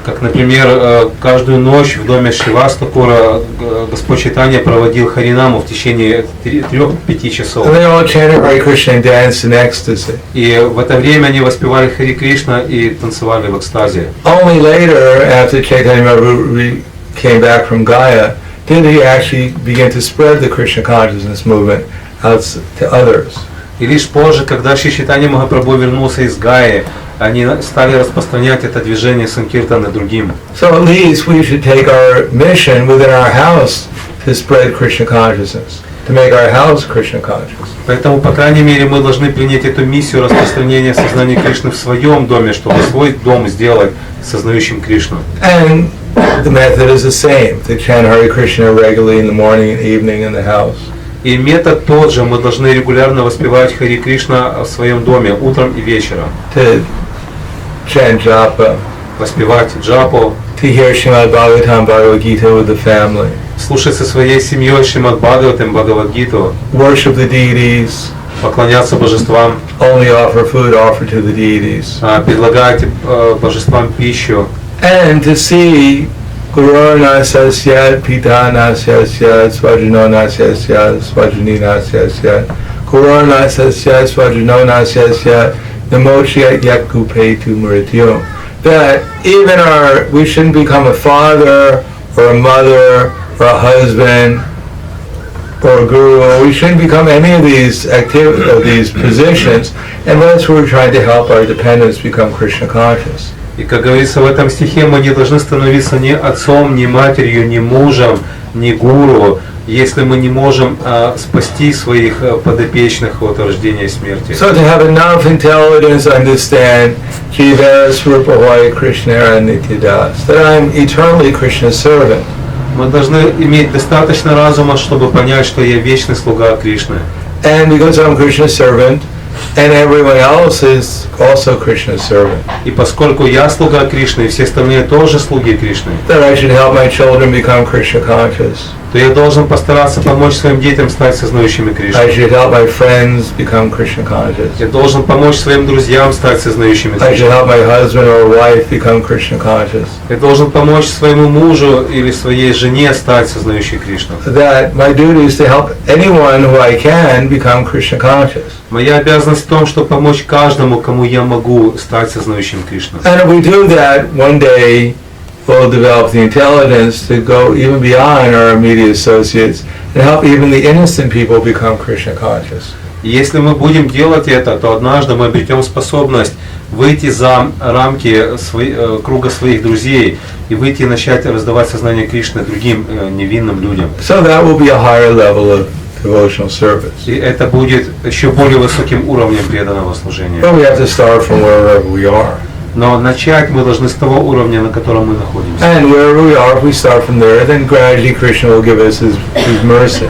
Как, например, каждую ночь в доме Шривастакура Господь Чайтанья проводил харинаму в течение 3-5 часов. And they all chanted Hare Krishna and danced in ecstasy. И в это время они воспевали Хари Кришна и танцевали в экстазе. Only later, after Chaitanya Mahaprabhu came back from Gaya, did he actually begin to spread the Krishna consciousness movement out to others. И лишь позже, когда Шри Чайтанья Махапрабху вернулся из Гаи, они стали распространять это движение Санкиртана другим. So at least we should take our mission within our house to spread Krishna consciousness, to make our house Krishna conscious. Поэтому, по крайней мере, мы должны принять эту миссию распространения сознания Кришны в своем доме, чтобы свой дом сделать сознающим Кришну. And the method is the same, to chant Hare Krishna regularly in the morning and evening in the house. И метод тот же, мы должны регулярно воспевать Хари Кришна в своем доме, утром и вечером. To chant japa, Воспевать джапу, to hear Srimad Bhagavatam, Bhagavad Gita with the family, слушать со своей семьей Шримад Бхагаватам, Бхагавад-гиту, worship the deities, поклоняться божествам, only offer food offered to the deities, предлагать божествам пищу, and to see Guru Nasasyat, Pita Nasasyat, Svajano Nasasyat, Svajani Nasasyat, Guru Nasasyat, Svajano Nasasyat, Namochiyat Yakupetu Mrityu. That even we shouldn't become a father or a mother or a husband or a guru. We shouldn't become any of these these positions unless we're trying to help our dependents become Krishna conscious. И, как говорится в этом стихе, мы не должны становиться ни отцом, ни матерью, ни мужем, ни гуру, если мы не можем спасти своих подопечных от рождения и смерти. So to have enough intelligence to understand Jiva Swarupa Krishna and Nityadas, that I'm eternally Krishna's servant. Мы должны иметь достаточно разума, чтобы понять, что я вечный слуга Кришны. And because I'm Krishna's servant, and everyone else is also Krishna's servant. И поскольку я слуга Кришны, и все остальные тоже слуги Кришны, That I should help my children become Krishna conscious. то я должен постараться помочь своим детям стать сознающими I Кришну. should help my friends become Krishna conscious. Я должен помочь своим друзьям стать сознающими I Кришну. should help my husband or wife become Krishna conscious. Я должен помочь своему мужу или своей жене стать сознающей Кришну. That my duty is to help anyone who I can become Krishna conscious. Моя обязанность в том, чтобы помочь каждому, кому я могу, стать сознающим Кришну. And if we do that, one day we'll develop the intelligence to go even beyond our immediate associates and help even the innocent people become Krishna conscious. И если мы будем делать это, то однажды мы обретем способность выйти за рамки круга своих друзей и выйти и начать раздавать сознание Кришны другим невинным людям. So that will be a higher level of devotional service. И это будет еще более высоким уровнем преданного служения. But we have to start from wherever we are. Но начать мы должны с того уровня, на котором мы находимся. And wherever we are, if we start from there, then gradually Krishna will give us his mercy.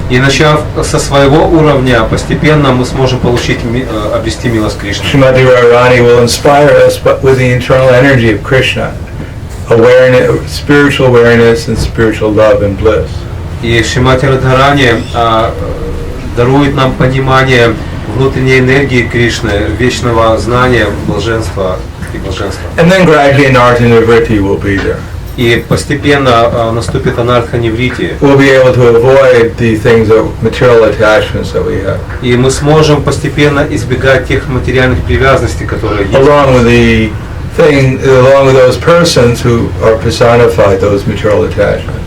И начав со своего уровня, постепенно мы сможем обрести милость Кришны. Шримати Радхарани will inspire us with the internal energy of Krishna, awareness, spiritual awareness and spiritual love and bliss. И Шримати Радхарани дарует нам понимание внутренней энергии Кришны, вечного знания, блаженства и блаженства. And then gradually Anartha Nivritti will be there. И постепенно наступит анартха ниврити. We'll be able to avoid the things of material attachments that we have. И мы сможем постепенно избегать тех материальных привязанностей, которые есть. Along with those persons who are personified those material attachments.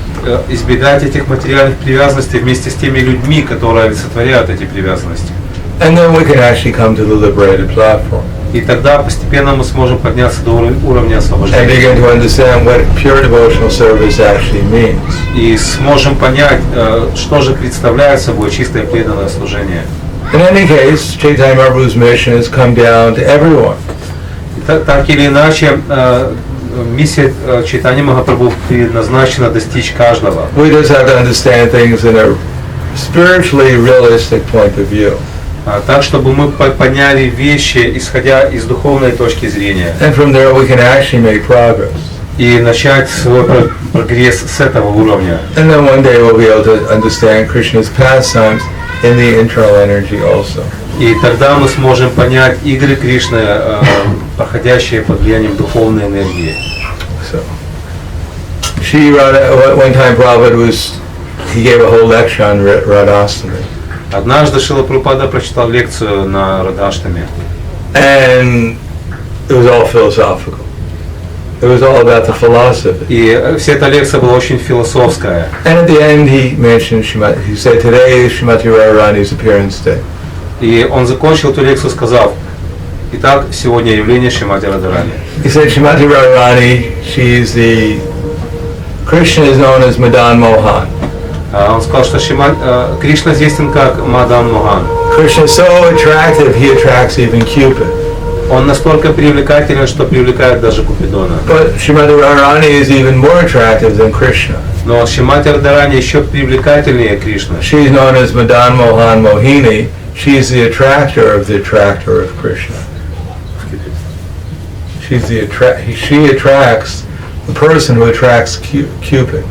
Избегать этих материальных привязанностей вместе с теми людьми, которые олицетворяют эти привязанности. And then we can actually come to the liberated platform. И тогда постепенно мы сможем подняться до уровня And освобождения. begin to understand what pure devotional service actually means. И сможем понять, что же представляет собой чистое преданное служение. In any case, Chaitanya Mahaprabhu's mission has come down to everyone. Так или иначе, миссия Чайтаньи Махапрабху предназначена достичь каждого. We just have to understand things in a spiritually realistic point of view. Так, чтобы мы поняли вещи, исходя из духовной точки зрения. And from there we can actually make progress. И начать свой прогресс с этого уровня. And then one day we'll be able to understand Krishna's pastimes in the internal energy also. И тогда мы сможем понять игры Кришны, проходящие под влиянием духовной энергии. So, one time Prabhupada he gave a whole lecture on Radha-Astami. Однажды Шрила Прабхупада прочитал лекцию на Радха-Аштами. And it was all philosophical. It was all about the philosophy. И вся эта лекция была очень философская. And at the end he mentioned he said today is Shrimati Radharani's appearance day. И он закончил эту лекцию, сказав: итак, сегодня явление Шримати Радхарани. He said Shrimati Radharani, she's Krishna is known as Madan Mohan. Он сказал, что Кришна известен как Мадан Мохан. Krishna is so attractive, he attracts even Cupid. Он настолько привлекателен, что привлекает даже Купидона. But Shrimati Radharani is even more attractive than Krishna. Но Шримати Радхарани еще привлекательнее Кришны. She's known as Madan Mohan Mohini. She's the attractor of Krishna. She attracts the person who attracts Cupid.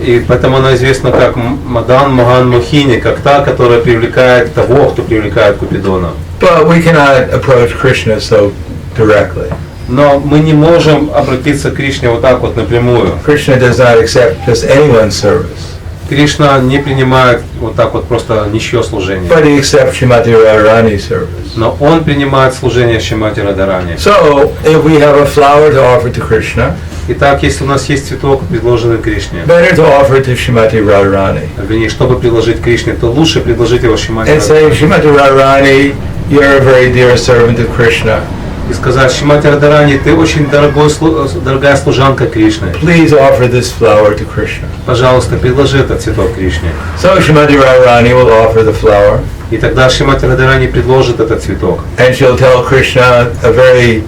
И поэтому она известна как Мадан Мохан Мохини, как та, которая привлекает того, кто привлекает Купидона. But we cannot approach Krishna so directly. Но мы не можем обратиться к Кришне вот так вот напрямую. Krishna does not accept just anyone's service. Кришна не принимает вот так вот просто ничье служение. But he accepts Shrimati Radharani's service. Но он принимает служение Шримати Радхарани. So, if we have a flower to offer to Krishna, Итак, если у нас есть цветок, предложенный Кришне, better to offer it to Shrimati Radharani. вернее, чтобы предложить Кришне, то лучше предложить его Шримати And say, Радхарани. Shrimati Radharani, you're a very dear servant of Krishna. И сказать: Шримати Радхарани, ты очень дорогая служанка Кришны. Please offer this flower to Krishna. Пожалуйста, предложи этот цветок Кришне. So Shrimati Radharani will offer the flower. И тогда Шримати Радхарани предложит этот цветок. And she'll tell Krishna, a very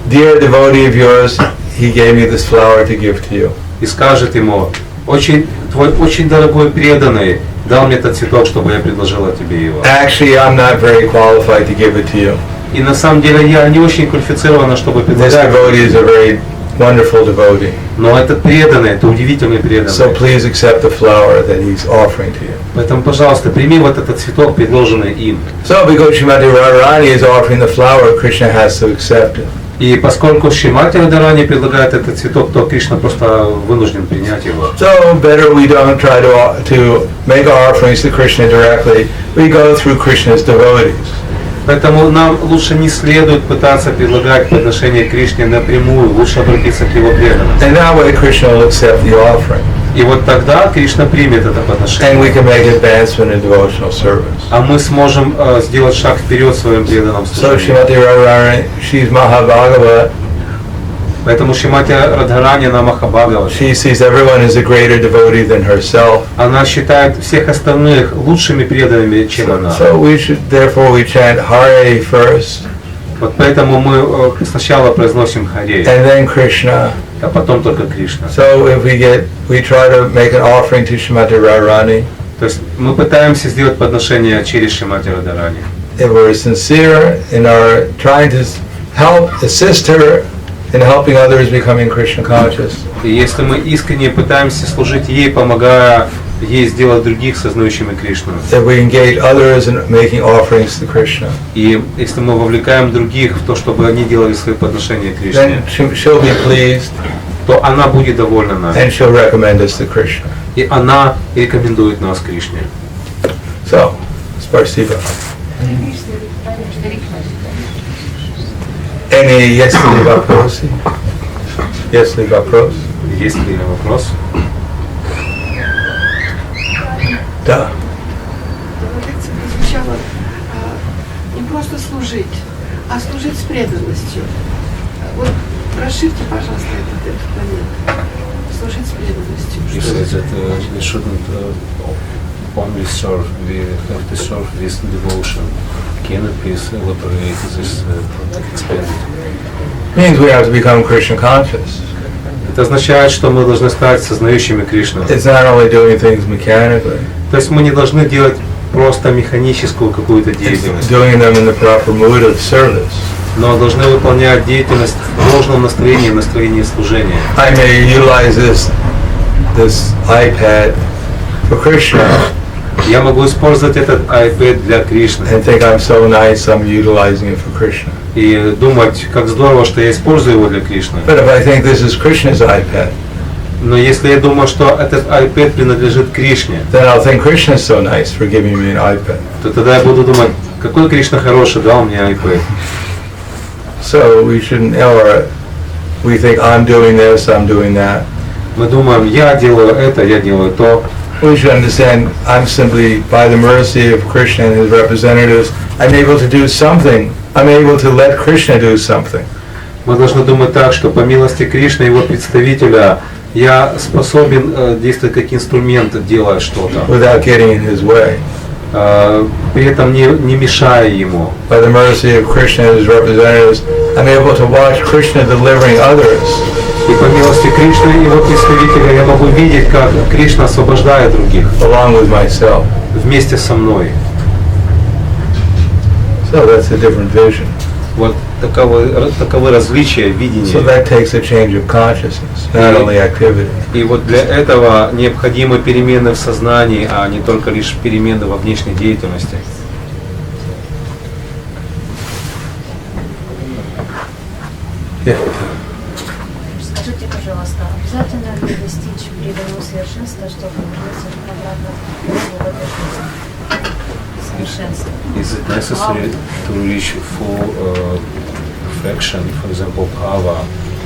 dear devotee of yours, he gave me this flower to give to you. И скажет ему: Твой очень дорогой преданный дал мне этот цветок, чтобы я предложила тебе его. Actually, I'm not very qualified to give it to you. И на самом деле я не очень квалифицирована, чтобы This предложить. devotee is a very wonderful devotee. Но этот преданный, это удивительный преданный. So please accept the flower that he's offering to you. Поэтому, пожалуйста, прими вот этот цветок, предложенный им. So because Shrimati Radharani is offering the flower, Krishna has to accept it. И поскольку Шримати Радхарани предлагает этот цветок, то Кришна просто вынужден принять его. So better we don't try to make our offerings to Krishna directly. We go through Krishna's devotees. Поэтому нам лучше не следует пытаться предлагать подношение Кришне напрямую, лучше обратиться к его преданным. And that way Krishna will accept the offering. И вот тогда Кришна примет это And подношение. we can make advancement in devotional service. А мы сможем сделать шаг вперед в своем преданном So служении. Shrimati Radharani, she's Mahabhagava. Поэтому Шримати Радхарани, она Махабхагава. She sees everyone as a greater devotee than herself. Она считает всех остальных лучшими преданными, чем она. So therefore we chant Hare first, Вот поэтому мы сначала произносим Харе, and then Krishna. а потом только Кришна. So if we try to make an offering to Shrimati Radharani, То есть мы пытаемся сделать подношение через Шримати Радхарани. if we're sincere in our trying to help, assist her in helping others becoming Krishna conscious, И если мы искренне пытаемся служить ей, помогая ей сделать других сознающими Кришну, if we engage others in making offerings to Krishna, и если мы вовлекаем других в то, чтобы они делали свои подношения Кришне, then she'll be pleased то она будет довольна нами. and she'll recommend us to Krishna. И она рекомендует нас Кришне. So, spasiba. Any yes вопросы? Есть ли вопрос? Есть ли вопрос? Да. Лекция прозвучала не просто служить, а служить с преданностью. Вот расширьте, пожалуйста, этот момент. Служить с преданностью. You said that we shouldn't only serve, we have to serve with devotion. Can you please elaborate this, expand it? Means we have to become Krishna conscious. Это означает, что мы должны стать сознающими Кришну. It's not only doing things mechanically, То есть мы не должны делать просто механическую какую-то it's деятельность, doing them in the proper mood of service. но должны выполнять деятельность в должном настроении, в настроении служения. I may utilize this iPad for Krishna Я могу использовать этот iPad для Кришны and think I'm so nice I'm utilizing it for Krishna. и думать, как здорово, что я использую его для Кришны. But if I think this is Krishna's iPad, Но если я думаю, что этот iPad принадлежит Кришне, then I'll think Krishna's so nice for giving me an iPad. то тогда я буду думать, какой Кришна хороший, дал мне iPad. So we shouldn't, or we think I'm doing this, I'm doing that. Мы думаем, я делаю это, я делаю то. We should understand I'm simply, by the mercy of Krishna and his representatives, I'm able to do something. I'm able to let Krishna do something. Мы должны думать так, что по милости Кришны, его представителя, я способен действовать как инструмент, делая что-то, Without getting in his way. при этом не мешая ему. By the mercy of Krishna and his representatives, I'm able to watch Krishna delivering others. И по милости Кришны и его представителя я могу видеть, как Кришна освобождает других Along with myself. вместе со мной. So that's a different vision. Вот таковы различия видения. So that takes a change of consciousness, not only activity. И вот для этого необходимы перемены в сознании, а не только лишь перемены во внешней деятельности. Yeah. Скажите, пожалуйста, обязательно ли достичь преданного совершенства, чтобы вернуться обратно в этой жизни? Совершенство. Is it necessary to reach full perfection, for example, bhava,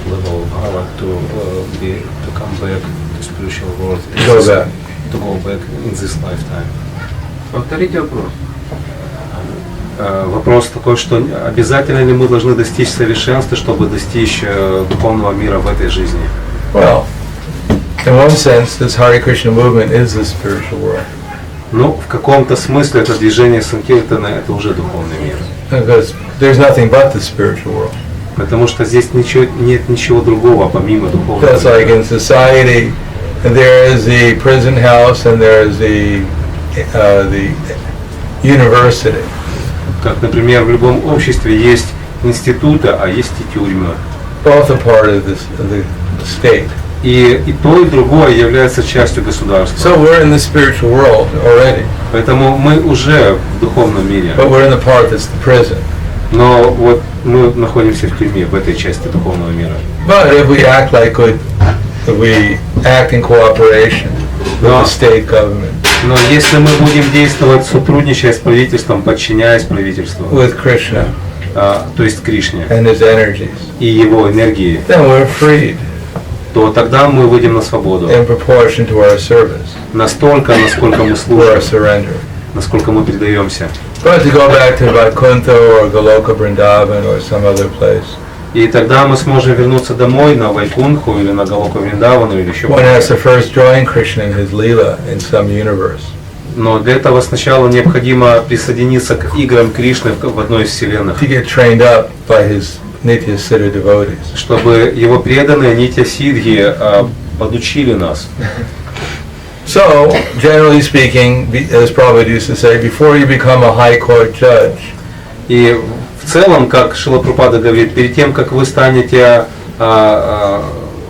level of bhava, to come back to spiritual world? To go back in this lifetime? Повторите вопрос. Вопрос такой, что обязательно ли мы должны достичь совершенства, чтобы достичь духовного мира в этой жизни? Well, in one sense, this Hare Krishna movement is the spiritual world. Ну, в каком-то смысле это движение Санкиртана — это уже духовный мир. Because there's nothing but the spiritual world. Потому что здесь нет ничего другого, помимо духовного That's like мира. in society, there is the prison house and there is the university. Как, например, в любом обществе есть институты, а есть и тюрьмы. Both are part of the state. И то, и другое является частью государства. So we're in the spiritual world already. Поэтому мы уже в духовном мире. But we're in the part that's the prison. Но вот мы находимся в тюрьме, в этой части духовного мира. But if we act like good, if we act in cooperation with the state government, Но если мы будем действовать, сотрудничая с правительством, подчиняясь правительству, with Krishna то есть Кришне and his energies, и его энергии, then we're freed то тогда мы выйдем на свободу. in proportion to our service, Настолько, насколько мы or our служим, surrender. насколько мы предаемся. But to go back to Vaikuntha or Goloka Vrindavan or some other place, И тогда мы сможем вернуться домой на Вайкунху или на Галоку Вриндавану или еще one куда-то. has to first join Krishna in his Leela in some universe. Но для этого сначала необходимо присоединиться к играм Кришны в одной из вселенных, To get trained up by his Nitya Siddha devotees. чтобы его преданные Нитья Сидхи подучили нас. So, generally speaking, as Prabhupada used to say, before you become a high court judge, И в целом, как Шрила Прабхупада говорит, перед тем, как вы станете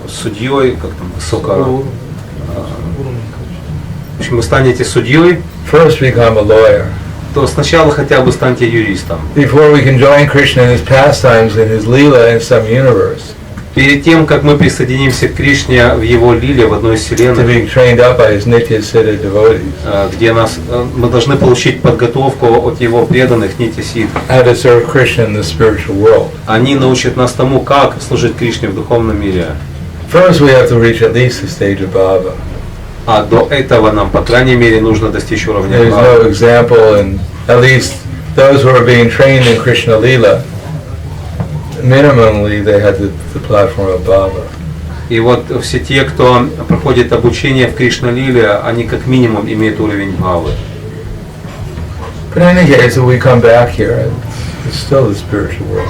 судьей, как там, в общем, вы станете судьей, first become a lawyer. то сначала хотя бы станьте юристом. Before we can join Krishna in his pastimes, in his Leela in some universe, Перед тем, как мы присоединимся к Кришне в его лиле в одной из to вселенных, be trained up by his Nitya Siddha devotees, где мы должны получить подготовку от его преданных Нитья Сидх. how to serve Krishna in the spiritual world. Они научат нас тому, как служить Кришне в духовном мире. First, we have to reach at least the stage of Bhava. А до этого нам, по крайней мере, нужно достичь уровня There's Бхавы. no example, and at least those who are being trained in Krishna Leela, minimally they had the platform of Bhava. И вот все те, кто проходит обучение в Кришна-лиле, они как минимум имеют уровень Бхавы. But in any case, if we come back here, it's still the spiritual world.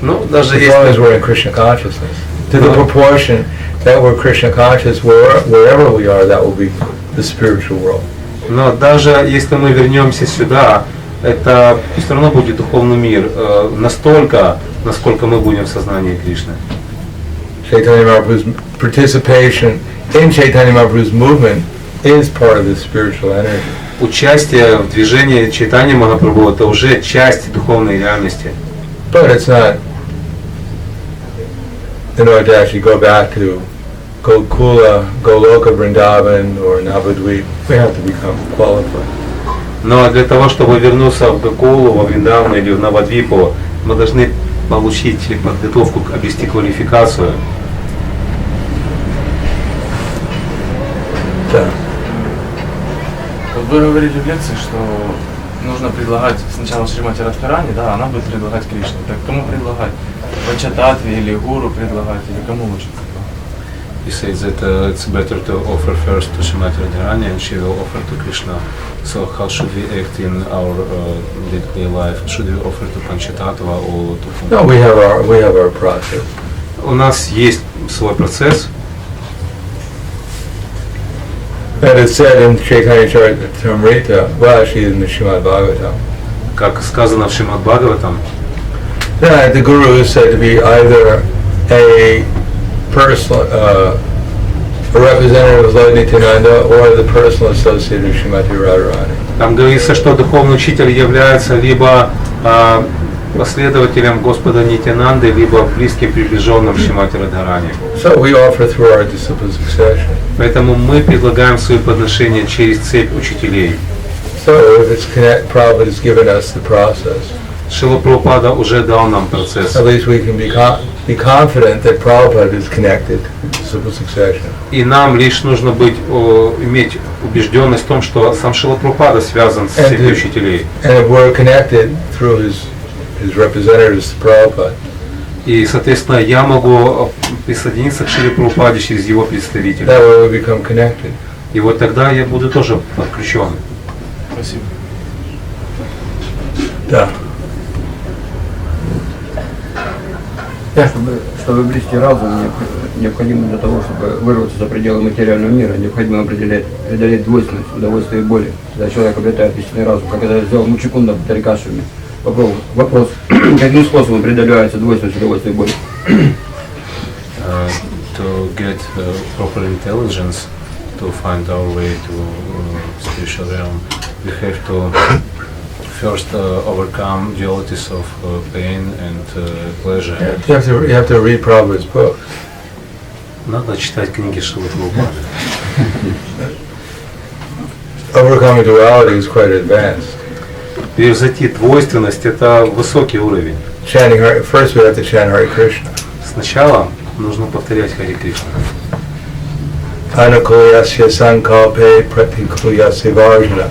Ну, даже As long as если, we're in Krishna consciousness, to the proportion that we're Krishna conscious, wherever we are, that will be the spiritual world. но даже если мы вернемся сюда, это все равно будет духовный мир настолько, насколько мы будем в сознании Кришны. Chaitanya Mahaprabhu's participation in Chaitanya Mahaprabhu's movement is part of the spiritual energy. Участие в движении Чайтаньи Махапрабху — это уже часть духовной реальности. But it's not, in order to actually go back to Gokula, Goloka Vrindavan or Navadvip, we have to become qualified. Но для того, чтобы вернуться в Гокулу, во Вриндавану или в Навадвипу, мы должны получить подготовку, обрести квалификацию. Да. Вы говорили в лекции, что нужно предлагать сначала Шримати Радхарани, да, она будет предлагать Кришне. Так кому предлагать? Вачататве или гуру предлагать, или кому лучше предлагать? He says that it's better to offer first to Shrimati Radharani and she will offer to Krishna. So how should we act in our daily life? Should we offer to Panchatattva or to whom? No, we have our process. У нас есть свой процесс. And it's said in Chaitanya Charitamrita, well actually in the Srimad Bhagavatam, Как сказано в Шримад Бхагаватам, that the Guru is said to be either a personal, a representative of Lord Nityananda or the personal associate of Shrimati Radharani. там говорится, что духовный учитель является либо последователем Господа Нитянанды, либо близким приближенным Шримати Радхарани. So we offer through our disciple succession. Поэтому мы предлагаем свои подношения через цепь учителей. So if it's Prabhupada has given us the process, Шрила Прабхупада уже дал нам процесс. at least we can be confident that Prabhupada is connected to disciple succession. И нам лишь нужно быть, иметь убежденность в том, что сам Шрила Прабхупада связан с цепью учителей. And if we're connected through his representatives to Prabhupada, И, соответственно, я могу присоединиться к Шриле Прабхупаде через его представителей. that way we become connected. И вот тогда я буду тоже подключен. Спасибо. Да. Чтобы обрести разум, необходимо для того, чтобы вырваться за пределы материального мира, необходимо преодолеть двойственность удовольствия и боли. Когда человек обретает истинный разум, как это сделал Мучикунда Тарикашвами. Вопрос, каким способом преодоляется двойственность удовольствия и боли? To get proper intelligence, to find our way to spiritual realm, we have to first overcome dualities of pain and pleasure. You have to read Prabhupada's book. Надо читать книги Шрилы Прабхупады. Overcoming duality is quite advanced. Превзойти двойственность — это высокий уровень. First we have to chant Hare Krishna. Сначала нужно повторять Харе Кришна. Anukulyasya sankalpe pratikulyasya varjana.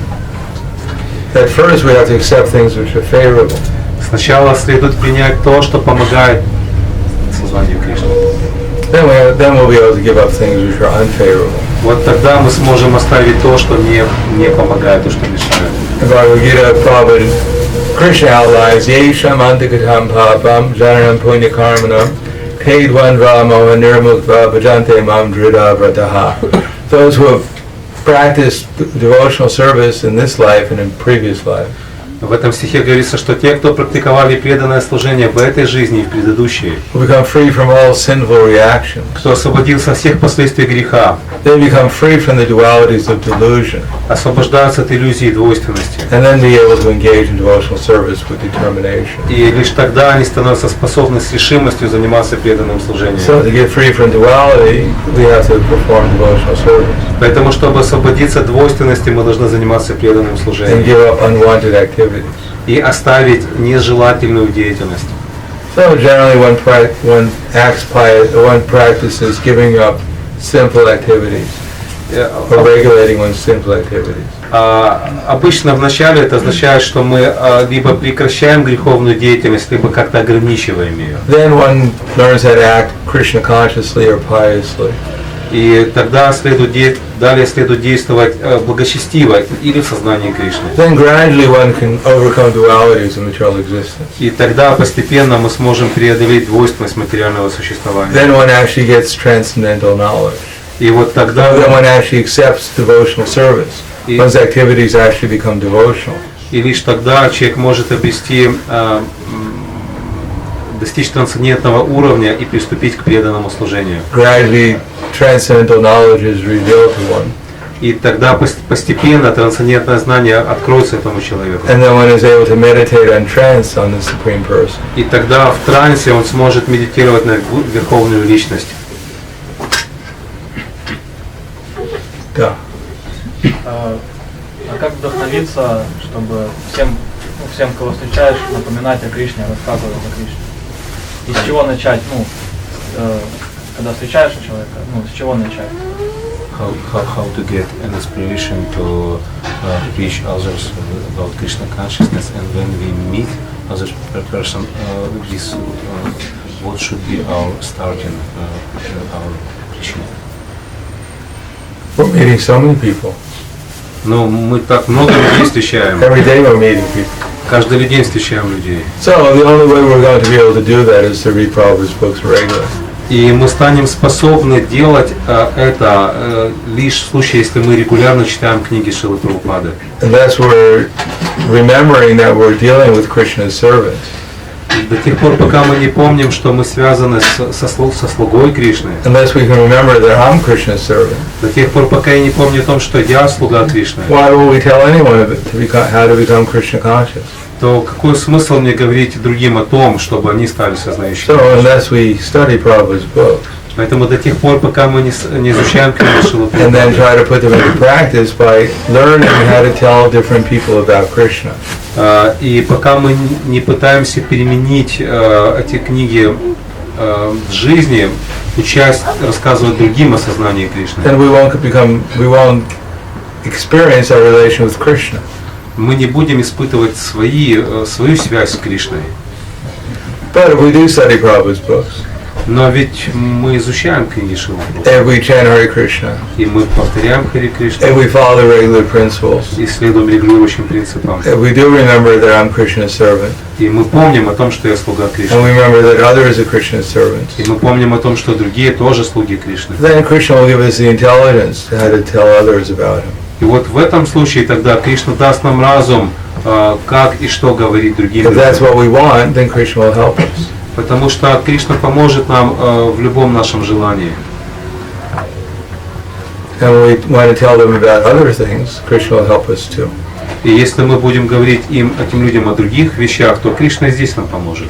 At first we have to accept things which are favorable. Сначала следует принять то, что помогает сознанию Кришны. Then we'll be able to give up things which are unfavorable. Вот тогда мы сможем оставить то, что не помогает, то, что мешает. In Bhagavad Gita, Prabhupada, Krishna outlines Yesham antikatam papam jananam punya karmanam Kedvanva moha nirmukva bhajante mam drida vrataha. Those who have practiced devotional service in this life and in previous life. В этом стихе говорится, что те, кто практиковали преданное служение в этой жизни и в предыдущей, become free from all sinful reactions. Кто освободился от всех последствий греха, they become free from the dualities of delusion. Освобождаются от иллюзии двойственности. And then be able to engage in devotional service with determination. И лишь тогда они становятся способны с решимостью заниматься преданным служением. So to get free from duality, we have to perform devotional service. Поэтому, чтобы освободиться от двойственности, мы должны заниматься преданным And служением. give up unwanted activities. И оставить нежелательную деятельность. So generally one practices giving up sinful activities or regulating one's sinful activities. Обычно вначале это означает, что мы либо прекращаем греховную деятельность, либо как-то ограничиваем ее. Then one learns how to act Krishna consciously or piously. И тогда далее следует действовать благочестиво или в сознании Кришны. Then gradually one can overcome dualities of material existence. И тогда постепенно мы сможем преодолеть двойственность материального существования. Then one actually gets transcendental knowledge. И вот тогда then one actually accepts devotional service. One's activities actually become devotional. И лишь тогда человек может достичь трансцендентного уровня и приступить к преданному служению. Gradually, transcendental knowledge is revealed to one. И тогда постепенно трансцендентное знание откроется этому человеку. And then one is able to meditate on trance on the Supreme Person. И тогда в трансе он сможет медитировать на Верховную Личность. Да. А как вдохновиться, чтобы всем, кого встречаешь, напоминать о Кришне, рассказывать о Кришне? И с чего начать, когда встречаешь человека, с чего начать? How to get an inspiration to teach others about Krishna consciousness, and when we meet other person, what should be our starting our Krishna? We're meeting so many people. Но мы так много людей встречаем. Every day we're meeting people. Каждый день встречаем людей. So the only way we're going to be able to do that is to read Prabhupada's books regularly. И мы станем способны делать это лишь в случае, если мы регулярно читаем книги Шрилы Прабхупады. Unless we're remembering that we're dealing with Krishna's servants. До тех пор, пока мы не помним, что мы связаны со слугой Кришны. Unless we can remember that I'm Krishna's servant. До тех пор, пока я не помню о том, что я слуга Кришны. Why will we tell anyone how to become Krishna conscious? То какой смысл мне говорить другим о том, чтобы они стали сознающими? So unless we study Prabhupada's books. Поэтому до тех пор, пока мы не изучаем книги Шрилы And then Прабхупады, try to put them into practice by learning how to tell different people about Krishna. И пока мы не пытаемся переменить эти книги в жизни, учась рассказывать другим о сознании Кришны, Then we won't experience our relation with Krishna. мы не будем испытывать свою связь с Кришной. But if we do study Prabhupada's books, Но ведь мы изучаем книги Шримы Прабхупады. and we chant Hare Krishna, И мы повторяем Харе Кришну. and we follow the regular principles. И следуем регулирующим принципам. And we do remember that I'm Krishna's servant, И мы помним о том, что я слуга and Кришны. we remember that others are Krishna's servants. И мы помним о том, что другие тоже слуги Кришны. Then Krishna will give us the intelligence to how to tell others about him. И вот в этом случае тогда Кришна даст нам разум, как и что говорить другим If that's людям. what we want, then Krishna will help us. Потому что Кришна поможет нам в любом нашем желании. And when we want to tell them about other things, Krishna will help us too. И если мы будем говорить этим людям о других вещах, то Кришна здесь нам поможет.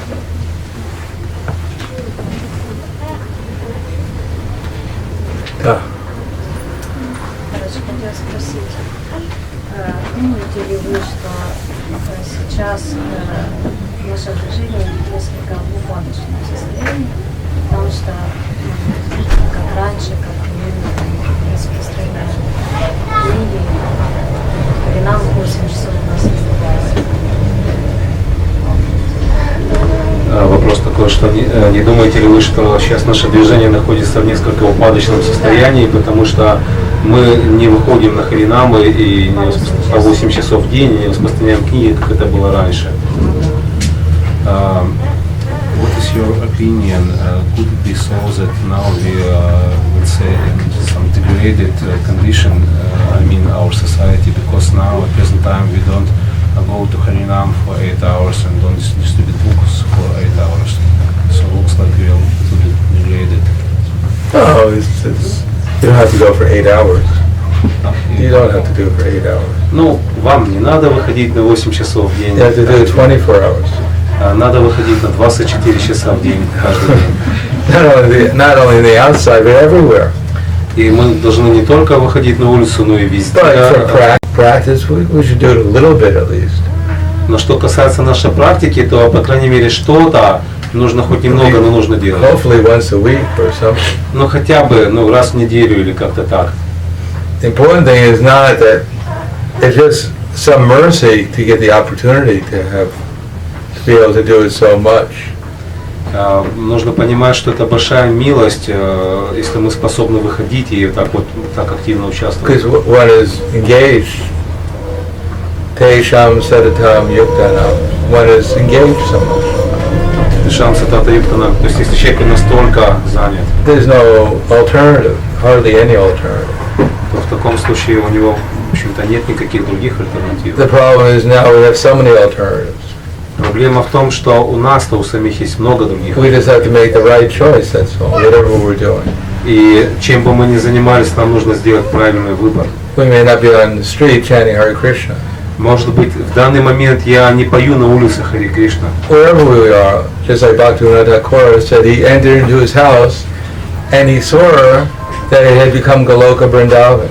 Да. Короче, хотела спросить, думаете ли вы, что сейчас наше окружение несколько в упадочном состоянии, потому что как раньше, как мы распространяем книги, Харинам 8 часов у нас создавали. Вопрос такой, что не думаете ли вы, что сейчас наше движение находится в несколько упадочном состоянии, потому что мы не выходим на Харинамы и не по 8 часов в день, не распространяем книги, как это было раньше? What is your opinion? Could it be so that now we are, let's say, in some degraded condition, our society, because now at present time we don't go to Harinam for 8 hours and don't distribute books for 8 hours. So it looks like we are a little bit degraded. Oh, you don't have to go for 8 hours. You don't have to do it for 8 hours. Ну, вам не надо выходить на 8 часов в день. You have to do it 24 hours. Надо выходить на 24 часа в день, каждый день. Not only the outside, but everywhere. И мы должны не только выходить на улицу, но и везде. But for practice, we should do it a little bit at least. Но что касается нашей практики, то, по крайней мере, что-то нужно хоть немного, но нужно делать. Hopefully once a week or something. Ну, хотя бы, раз в неделю или как-то так. The important thing is not that it's just some mercy to get the opportunity to be able to do it so much. Нужно понимать, что это большая милость, если мы способны выходить и так активно участвовать. Because one is engaged. Tesham sadatam yuktanam. One is engaged so much. Тешам сатата юктанам. То есть, если человек настолько занят, There's no alternative, hardly any alternative. то в таком случае у него, в общем-то, нет никаких других альтернатив. The problem is now we have so many alternatives. Проблема в том, что у нас-то у самих есть много других. We just have to make the right choice, that's all, whatever we're doing. И чем бы мы ни занимались, нам нужно сделать правильный выбор. We may not be on the street chanting Hare Krishna. Может быть, в данный момент я не пою на улице Харе Кришна. Wherever we are, just like Bhактиведантой Свами said, he entered into his house and he saw that it had become Goloka Vrindavan.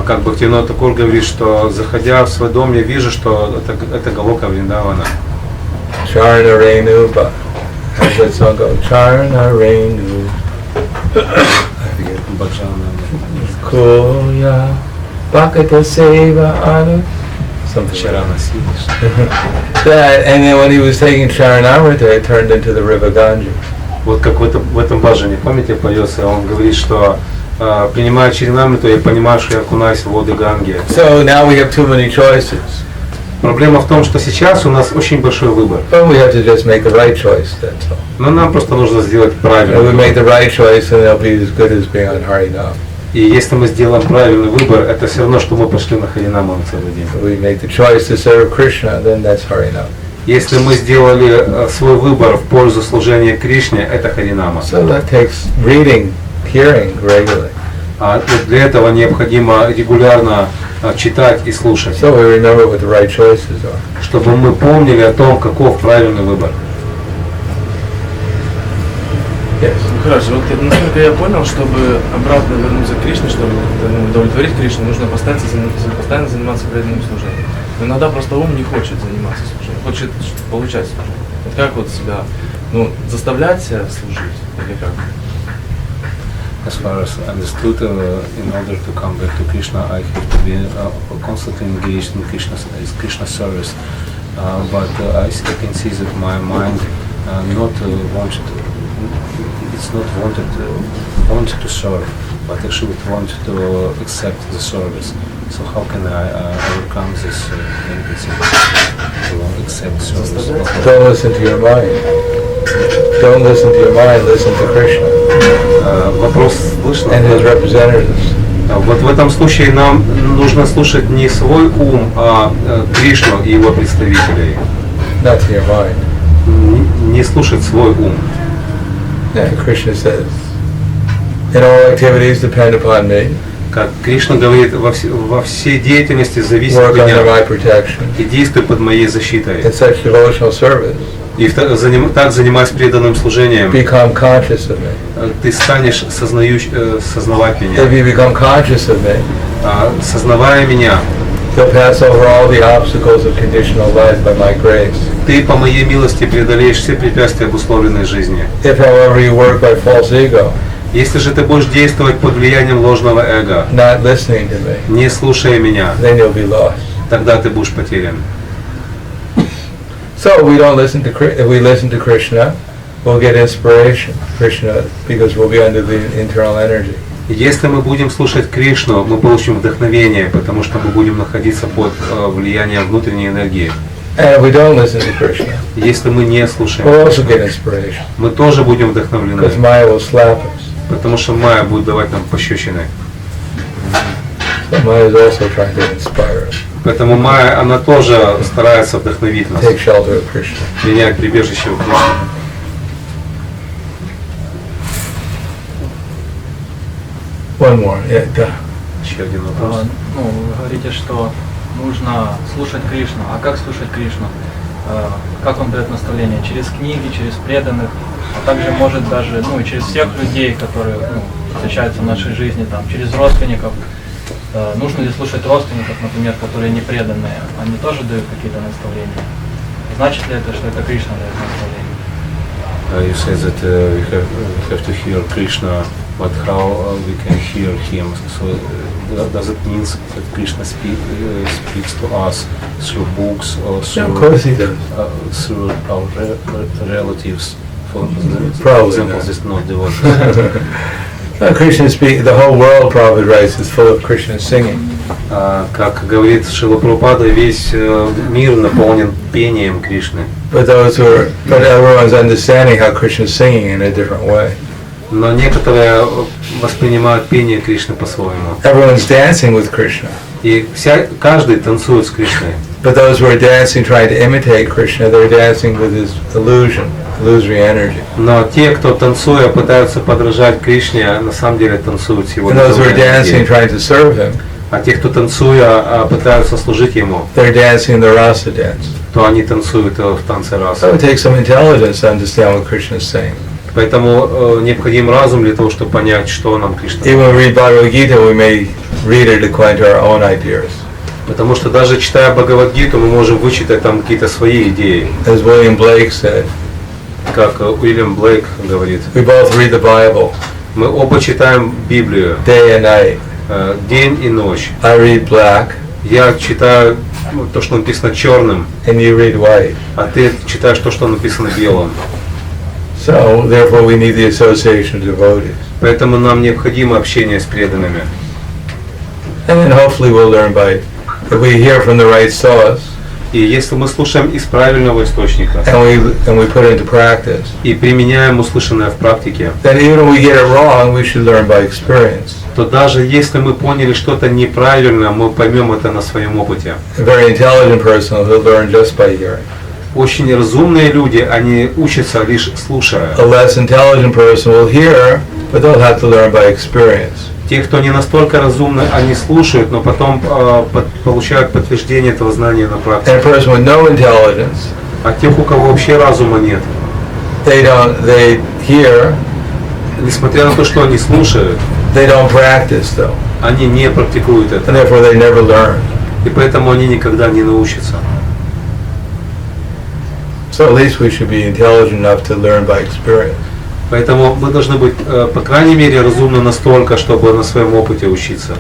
Как Бхактивиданта Свами говорит, что заходя в свой дом, я вижу, что это Галока Вриндавана. Charna Renu, how's that song go? Charna Renu. Koya Bhakata Seva Anu. Something like that. And then when he was taking Charanamrita, it turned into the river Ganges. Вот как в этом баджане, помните, поется, он говорит, что принимая Чаринамриту, я понимаю, что я окунаюсь в воды Ганги. So now we have too many choices. Проблема в том, что сейчас у нас очень большой выбор. But we have to just make the right choice, that's all. Но нам просто нужно сделать правильный And we выбор. make the right choice and it'll be as good as being on Harinam. И если мы сделаем правильный выбор, это все равно, что мы пошли на Харинаму на целый день. If we make the choice to serve Krishna, then that's Harinam. Если мы сделали свой выбор в пользу служения Кришне, это Харинама. So that takes reading, hearing regularly. А для этого необходимо регулярно читать и слушать, So we remember what the right choices are. чтобы мы помнили о том, каков правильный выбор. Yes. Хорошо, вот насколько я понял, чтобы обратно вернуться к Кришне, чтобы удовлетворить Кришну, нужно постоянно заниматься преданным служением. Но иногда просто ум не хочет заниматься служением, хочет получать служение. Вот как вот себя, заставлять себя служить или как? As far as I understood, in order to come back to Krishna, I have to be constantly engaged in Krishna service. But I can see that my mind not wants it's not wanted to serve, but actually it wanted to accept the service. So how can I overcome this tendency to accept service? Don't listen to your mind. Don't listen to your mind, listen to Krishna Вопрос слышно? and his representatives. Вот в этом случае нам нужно слушать не свой ум, а Кришну и его представителей. Not to your mind. Не слушать свой ум. Yeah, Krishna says, in all activities depend upon me. Как Кришна говорит, во всей деятельности зависит Work от under меня my protection. и действуй под моей защитой. In such devotional service, И так занимаясь преданным служением, become conscious of me. ты станешь сознавать If меня. you become conscious of me, Сознавая меня, you'll pass over all the obstacles of conditional life by my grace. ты по моей милости преодолеешь все препятствия обусловленной жизни. If, however, you work by false ego, Если же ты будешь действовать под влиянием ложного эго, not listening to me, не слушая меня, then you'll be lost. тогда ты будешь потерян. So we don't listen to if we listen to Krishna, we'll get inspiration, Krishna, because we'll be under the internal energy. Если мы будем слушать Кришну, мы получим вдохновение, потому что мы будем находиться под влиянием внутренней энергии. And if we don't listen to Krishna, Если мы не слушаем, we'll also get inspiration, мы тоже будем вдохновлены, because Maya will slap us. потому что Майя будет давать нам пощечины. So Maya is also trying to inspire us, Поэтому Майя, она тоже старается вдохновить нас, take shelter of Krishna. принять прибежище у Кришны. One more, yeah, Еще один вопрос. Ну, вы говорите, что нужно слушать Кришну. А как слушать Кришну? Как он дает наставления? Через книги, через преданных, а также может даже, ну, и через всех людей, которые встречаются в нашей жизни, там, через родственников. Нужно ли слушать родственников, например, которые не преданные? Они тоже дают какие-то наставления? Значит ли это, что это Кришна дает наставления? You say that we have to hear Krishna, but how we can hear him? So does it mean that Krishna speaks to us through books or Yeah, through, of course he does. through our relatives? For Probably example, not. this not devotees. Krishna speak. The whole world, Prabhupada writes, is full of Krishna singing. Как говорит Шрила Прабхупада, весь мир наполнен пением Кришны. But everyone's understanding how Krishna is singing in a different way. Но некоторые воспринимают пение Кришны по-своему. Everyone's dancing with Krishna. И каждый танцует с Кришной. But those who are dancing, trying to imitate Krishna, they're dancing with his illusory energy. Но те, кто танцуя, пытаются подражать Кришне, на самом деле танцуют с его And those who are иллюзией dancing, энергии. trying to serve him, А те, кто танцуя, пытаются служить ему, they're dancing the rasa dance. то они танцуют в танце So раса. it takes some intelligence to understand what Krishna is saying. Поэтому необходим разум для того, чтобы понять, что нам Кришна Even when we read Bhagavad Gita, we may read it according to our own ideas. Потому что даже читая Бхагавад-гиту, мы можем вычитать там какие-то свои идеи. As William Blake said, Как Уильям Блейк говорит, we both read the Bible мы оба читаем Библию day and night. день и ночь. I read black, Я читаю то, что написано черным, and you read white. а ты читаешь то, что написано белым. So, therefore, we need the association of devotees. Поэтому нам необходимо общение с преданными. And then hopefully we'll learn by, if we hear from the right source, И если мы слушаем из правильного источника and we put it into practice, и применяем услышанное в практике, then even if we get it wrong, we should learn by experience. то даже если мы поняли что-то неправильно, мы поймем это на своем опыте. A very intelligent person will learn just by hearing. Очень разумные люди, они учатся лишь слушая. A less intelligent person will hear, but they'll have to learn by experience. Те, кто не настолько разумны, они слушают, но потом получают подтверждение этого знания на And a практике. person with no intelligence, А тех, у кого вообще разума нет, they hear, несмотря на то, что они слушают, they don't practice though, они не практикуют and это. therefore they never learn. И поэтому они никогда не научатся. So at least we should be intelligent enough to learn by experience. Поэтому мы должны быть, по крайней мере, разумны настолько, чтобы на своем опыте учиться.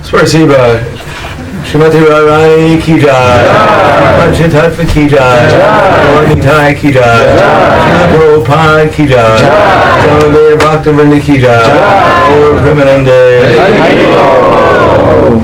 Спасибо. Shrimati Radharani ki jai, Panchatatva ki jai, Gauranitai ki jai, Srila Prabhupada ki jai, Jaladev Bhaktivinoda ki jai, Gaur Premanande.